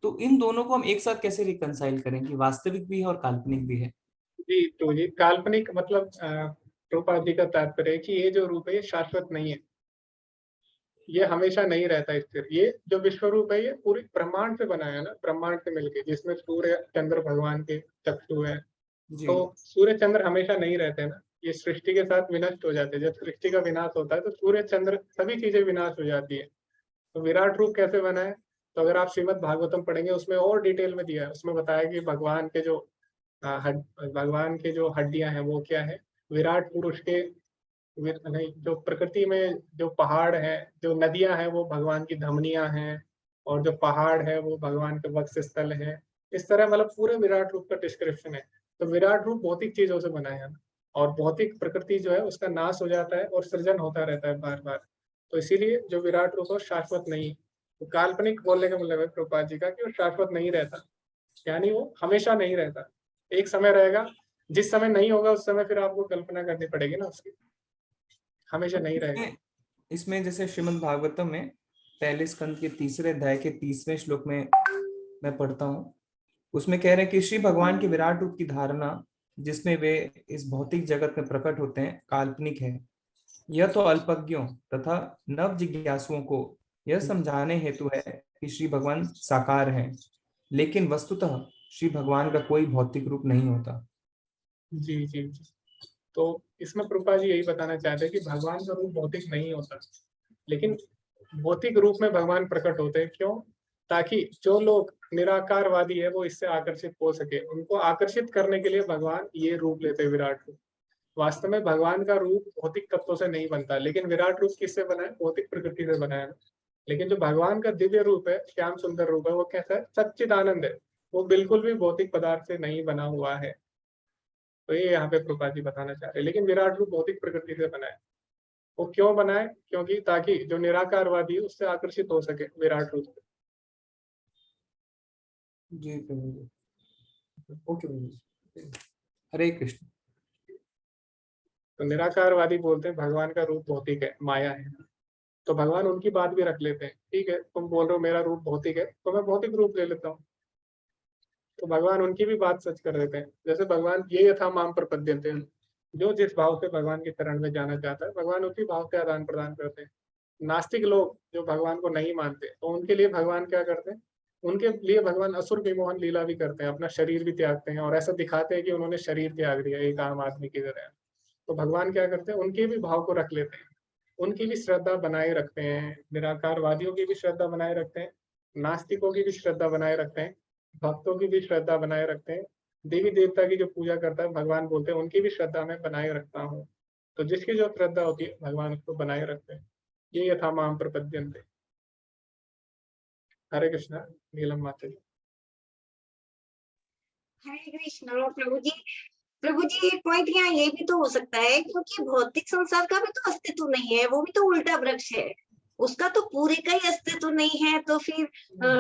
तो इन दोनों को हम एक साथ कैसे रिकंसाइल करें कि वास्तविक भी है और काल्पनिक भी है? जी तो जी काल्पनिक मतलब प्रभुपाद जी का तात्पर्य है कि ये जो रूप है ये शाश्वत नहीं है, ये हमेशा नहीं रहता स्थिर। ये जो विश्व रूप है ये पूरी ब्रह्मांड से बना है ना, ब्रह्मांड से मिलके, जिसमें सूर्य चंद्र भगवान के चक्षु है। जी तो सूर्य चंद्र हमेशा नहीं रहते ना, ये सृष्टि के साथ विनष्ट हो जाते हैं। जब सृष्टि का विनाश होता है तो सूर्य चंद्र सभी चीजें विनाश हो जाती है। तो विराट रूप कैसे बना है, तो अगर आप श्रीमद् भागवतम पढ़ेंगे उसमें और डिटेल में दिया है। उसमें बताया कि भगवान के जो हड्डियां हैं वो क्या है, विराट पुरुष के नहीं, जो प्रकृति में जो पहाड़ है, जो नदियां हैं वो भगवान की धमनियां हैं, और जो पहाड़ है वो भगवान के वक्ष स्थल है। इस तरह मतलब पूरे विराट रूप का डिस्क्रिप्शन है। तो विराट रूप भौतिक चीजों से बना है, और भौतिक प्रकृति जो है उसका नाश हो जाता है और सृजन होता रहता है बार बार। तो इसीलिए जो विराट रूप है शाश्वत नहीं। तो काल्पनिक बोलने का मतलब है प्रभुपाद जी का कि वो शाश्वत नहीं रहता, यानी वो हमेशा नहीं रहता। एक समय रहेगा, जिस समय नहीं होगा उस समय फिर आपको कल्पना करनी पड़ेगी ना उसकी, हमेशा नहीं रहेगा। इसमें जैसे श्रीमद् भागवतम में पहले स्कंद के 3रे अध्याय के 30वें श्लोक में मैं पढ़ता हूँ, उसमें कह रहे हैं कि श्री भगवान के विराट रूप की धारणा जिसमें वे इस भौतिक जगत में प्रकट होते हैं काल्पनिक है। यह तो अल्पज्ञों तथा नव जिज्ञासुओं को यह समझाने हेतु है कि श्री भगवान साकार हैं, लेकिन वस्तुतः श्री भगवान का कोई भौतिक रूप नहीं होता। जी जी जी। तो इसमें प्रभुपाद जी यही बताना चाहते हैं कि भगवान का रूप भौतिक नहीं होता, लेकिन भौतिक रूप में भगवान प्रकट होते हैं। क्यों? ताकि जो लोग निराकारवादी है वो इससे आकर्षित हो सके, उनको आकर्षित करने के लिए भगवान ये रूप लेते हैं, विराट रूप। वास्तव में भगवान का रूप भौतिक तत्वों से नहीं बनता, लेकिन विराट रूप किससे बना है, भौतिक प्रकृति से बना है। लेकिन जो भगवान का दिव्य रूप है, श्याम सुंदर रूप है, वो कैसा है, सच्चिदानंद है। वो बिल्कुल भी भौतिक पदार्थ से नहीं बना हुआ है। तो ये यहाँ पे प्रभुपाद जी बताना चाह रहे हैं। लेकिन विराट रूप भौतिक प्रकृति से बना है। वो क्यों बना है, क्योंकि ताकि जो निराकारवादी है उससे आकर्षित हो सके विराट रूप से। जी प्रभु जी, ओके प्रभु जी, हरे कृष्ण। तो निराकारवादी बोलते हैं भगवान का रूप भौतिक है, माया है। तो भगवान उनकी बात भी रख लेते हैं, ठीक है तुम बोल रहे हो मेरा रूप भौतिक है तो मैं भौतिक रूप ले लेता हूँ। तो भगवान उनकी भी बात सच कर देते हैं। जैसे भगवान ये यथा माम प्रपद्यन्ते, जो जिस भाव से भगवान की शरण में जाना चाहता है भगवान उसी भाव से आदान प्रदान करते हैं। नास्तिक लोग जो भगवान को नहीं मानते, तो उनके लिए भगवान क्या करते हैं, उनके लिए भगवान असुर विमोहन लीला भी करते हैं, अपना शरीर भी त्यागते हैं और ऐसा दिखाते हैं कि उन्होंने शरीर त्याग दिया एक आम आदमी की तरह। तो भगवान क्या करते हैं, उनके भी भाव को रख लेते हैं, उनकी भी श्रद्धा बनाए रखते हैं, निराकारवादियों की भी श्रद्धा बनाए रखते हैं, नास्तिकों की भी श्रद्धा बनाए रखते हैं, भक्तों की भी श्रद्धा बनाए रखते हैं, देवी देवता की जो पूजा करता है भगवान बोलते हैं उनकी भी श्रद्धा मैं बनाए रखता हूँ। तो जिसकी जो श्रद्धा होती है भगवान उसको बनाए रखते हैं। ये यथा माम प्रपद्यन्ते। हरे कृष्णा। नीलम माता जी। हरे कृष्णा। प्रभु जी एक पॉइंट यहाँ ये भी तो हो सकता है, क्योंकि भौतिक संसार का भी तो अस्तित्व नहीं है, वो भी तो उल्टा वृक्ष है, उसका तो पूरे का ही अस्तित्व नहीं है, तो फिर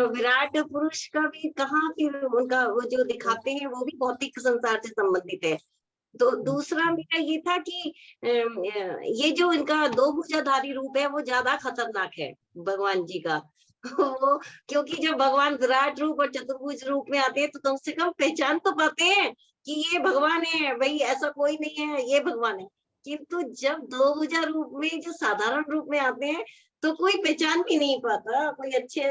विराट पुरुष का भी कहाँ, फिर उनका वो जो दिखाते हैं वो भी भौतिक संसार से संबंधित है। तो दूसरा मेरा ये था कि ये जो इनका दो भुजाधारी रूप है वो ज्यादा खतरनाक है भगवान जी का। वो क्योंकि जब भगवान विराट रूप और चतुर्भुज रूप में आते हैं तो कम से कम पहचान तो पाते हैं कि ये भगवान है, भाई ऐसा कोई नहीं है, ये भगवान है। किंतु जब दो भुजा रूप में, जो साधारण रूप में आते हैं, तो कोई पहचान भी नहीं पाता। कोई अच्छे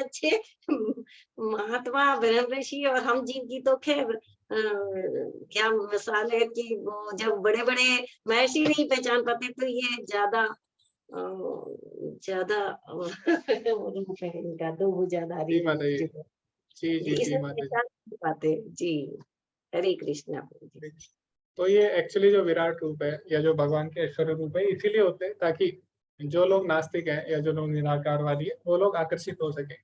महात्मा ब्रह्म ऋषि और हम जिनकी तो खैर क्या मिसाल है कि वो जब बड़े बड़े महर्षि नहीं पहचान पाते, तो ये ज्यादा रूप है इनका, दो भुजाधारी जी माता जी। रूप जी जी जी इसे माता जी। पहचान नहीं पाते जी। हरे कृष्णा। तो ये एक्चुअली जो विराट रूप है या जो भगवान के ऐश्वर्य रूप है इसीलिए होते हैं ताकि जो लोग नास्तिक हैं या जो लोग निराकारवादी है वो लोग आकर्षित हो सके।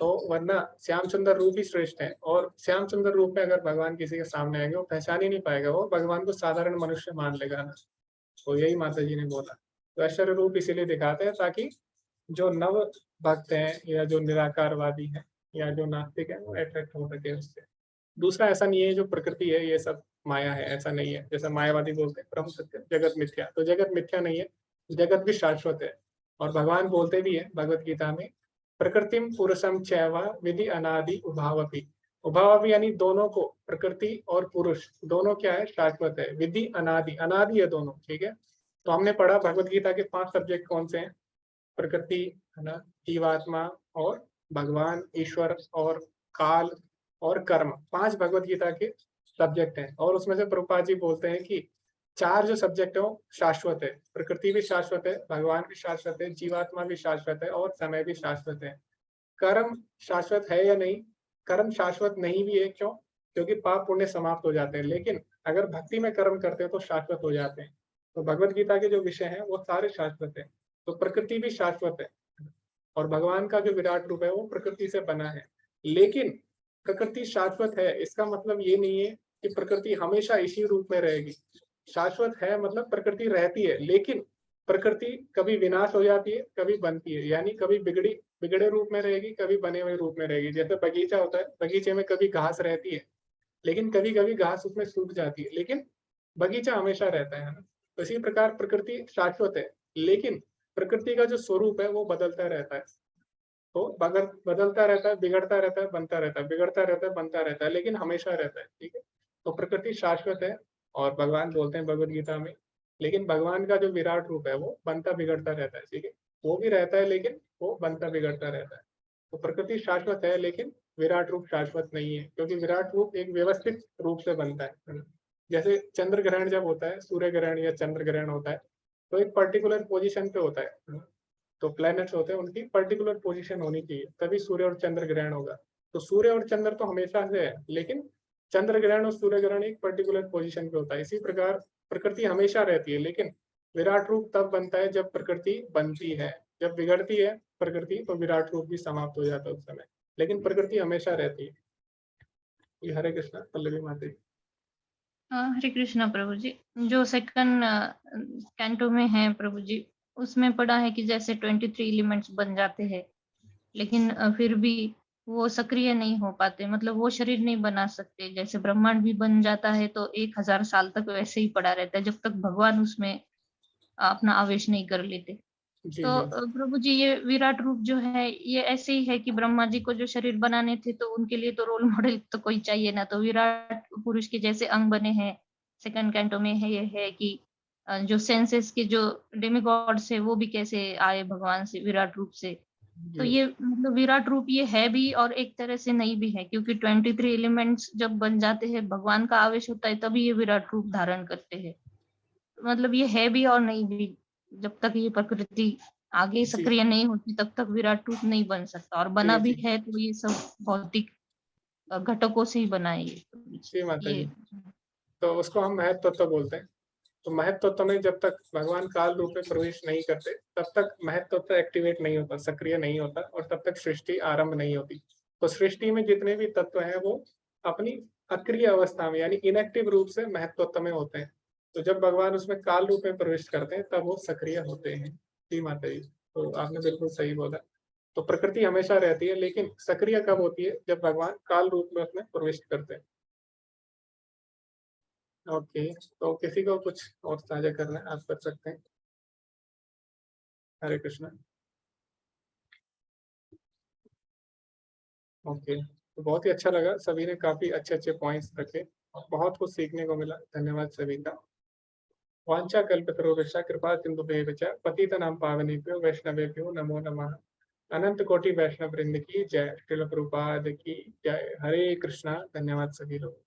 तो वरना श्याम सुंदर रूप ही श्रेष्ठ है, और श्याम सुंदर रूप में अगर भगवान किसी के सामने आएंगे वो पहचान ही नहीं पाएगा, वो भगवान को साधारण मनुष्य मान लेगा ना। तो यही माता जी ने बोला। तो ऐश्वर्य रूप इसीलिए दिखाते हैं ताकि जो नव भक्त हैं या जो निराकारवादी हैं या जो नास्तिक है वो अट्रैक्ट हो सके उससे। दूसरा ऐसा नहीं है जो प्रकृति है ये सब माया है, ऐसा नहीं है। जैसा मायावादी बोलते हैं ब्रह्म सत्य जगत मिथ्या, तो जगत मिथ्या नहीं है, जगत भी शाश्वत है। और भगवान बोलते भी है भगवत गीता में, प्रकृतिम पुरुषम चैवा विधि अनादि उभावपि। उभावपि यानी दोनों को, प्रकृति और पुरुष दोनों क्या है, शाश्वत है। विधि अनादि, अनादि है दोनों, ठीक है। तो हमने पढ़ा भगवत गीता के 5 सब्जेक्ट कौन से हैं, प्रकृति है ना, जीवात्मा और भगवान ईश्वर और काल और कर्म, 5 भगवत गीता के सब्जेक्ट हैं। और उसमें से प्रभुपाद जी बोलते हैं कि 4 जो सब्जेक्ट है वो शाश्वत है, प्रकृति भी शाश्वत है, भगवान भी शाश्वत है, जीवात्मा भी शाश्वत है और समय भी शाश्वत है। कर्म शाश्वत है या नहीं, कर्म शाश्वत नहीं भी है। क्यों? क्योंकि पाप पुण्य समाप्त हो जाते हैं, लेकिन अगर भक्ति में कर्म करते हैं तो शाश्वत हो जाते हैं। तो भगवत गीता के जो विषय हैं वो सारे शाश्वत है। तो प्रकृति भी शाश्वत है और भगवान का जो विराट रूप है वो प्रकृति से बना है। लेकिन प्रकृति शाश्वत है इसका मतलब ये नहीं है कि प्रकृति हमेशा इसी रूप में रहेगी। शाश्वत है मतलब प्रकृति रहती है, लेकिन प्रकृति कभी विनाश हो जाती है, कभी बनती है, यानी कभी बिगड़े रूप में रहेगी, कभी बने हुए रूप में रहेगी। जैसे बगीचा होता है, बगीचे में कभी घास रहती है, लेकिन कभी कभी घास उसमें सूख जाती है, लेकिन बगीचा हमेशा रहता है ना। तो इसी प्रकार प्रकृति शाश्वत है, लेकिन प्रकृति का जो स्वरूप है वो बदलता रहता है। तो बदलता रहता है, बिगड़ता रहता है, बनता रहता है, बिगड़ता रहता है, बनता रहता है, लेकिन हमेशा रहता है, ठीक है। तो प्रकृति शाश्वत है और भगवान बोलते हैं भगवद गीता में, लेकिन भगवान का जो विराट रूप है वो बनता बिगड़ता रहता है, ठीक है। वो भी रहता है लेकिन वो बनता बिगड़ता रहता है। तो प्रकृति शाश्वत है लेकिन विराट रूप शाश्वत नहीं है, क्योंकि विराट रूप एक व्यवस्थित रूप से बनता है। जैसे चंद्र ग्रहण जब होता है, सूर्य ग्रहण या चंद्र ग्रहण होता है, तो एक पर्टिकुलर पोजीशन पे होता है। तो प्लैनेट्स होते हैं उनकी पर्टिकुलर पोजीशन होनी चाहिए, तभी सूर्य और चंद्र ग्रहण होगा। तो सूर्य और चंद्र तो हमेशा से है, लेकिन चंद्र ग्रहण और सूर्य ग्रहण एक पर्टिकुलर पोजीशन पे होता है। इसी प्रकार प्रकृति हमेशा रहती है, लेकिन विराट रूप तब बनता है जब प्रकृति बनती है। जब बिगड़ती है प्रकृति तो विराट रूप भी समाप्त हो जाता है उस समय, लेकिन प्रकृति हमेशा रहती है। ये हरे कृष्णा। पल्लवी माता जी। हरे कृष्णा प्रभु जी। जो सेकंड कैंटो में है प्रभु जी, उसमें पढ़ा है कि जैसे 23 एलिमेंट्स बन जाते हैं, लेकिन फिर भी वो सक्रिय नहीं हो पाते, मतलब वो शरीर नहीं बना सकते। जैसे ब्रह्मांड भी बन जाता है तो 1000 साल तक वैसे ही पड़ा रहता है जब तक भगवान उसमें अपना आवेश नहीं कर लेते। तो प्रभु जी ये विराट रूप जो है ये ऐसे ही है कि ब्रह्मा जी को जो शरीर बनाने थे तो उनके लिए तो रोल मॉडल तो कोई चाहिए ना, तो विराट पुरुष के जैसे अंग बने हैं। सेकंड कैंटो में है ये है कि जो सेंसेस के जो डेमिगॉड्स है वो भी कैसे आए भगवान से विराट रूप से। तो जी, ये मतलब विराट रूप ये है भी और एक तरह से नहीं भी है, क्योंकि 23 एलिमेंट्स जब बन जाते हैं, भगवान का आवेश होता है, तभी ये विराट रूप धारण करते हैं। मतलब ये है भी और नहीं भी। जब तक ये प्रकृति आगे जी, सक्रिय नहीं होती तब तक विराट रूप नहीं बन सकता, और बना जी, भी जी, है तो ये सब भौतिक घटकों से ही बना है जी माता ये। जी। तो उसको हम महत्व तत्व बोलते हैं। तो महत्व तत्व में जब तक भगवान काल रूप में प्रवेश नहीं करते, तब तक महत्व तत्व एक्टिवेट नहीं होता, सक्रिय नहीं होता, और तब तक सृष्टि आरंभ नहीं होती। तो सृष्टि में जितने भी तत्व हैं वो अपनी अक्रिय अवस्था में यानी इनएक्टिव रूप से महत्व तत्व में होते हैं। तो जब भगवान उसमें काल रूप में प्रवेश करते हैं तब वो सक्रिय होते हैं। जी माता जी, तो आपने बिल्कुल सही बोला। तो प्रकृति हमेशा रहती है, लेकिन सक्रिय कब होती है? जब भगवान काल रूप में उसमें प्रवेश करते हैं। ओके, तो किसी को कुछ और साझा करना है, आप कर सकते हैं। हरे कृष्णा। ओके, तो बहुत ही अच्छा लगा, सभी ने काफी अच्छे अच्छे पॉइंट्स रखे और बहुत कुछ सीखने को मिला। धन्यवाद सभी का। वांछा कल्पतरुभ्यश्च कृपा सिन्धुभ्येव च पतितनां पावनेभ्यो वैष्णवेभ्यो नमो नमः। अनंत कोटि वैष्णव वृंद की जय। श्रील प्रभुपाद की जय। हरे कृष्णा। धन्यवाद सभी लोग।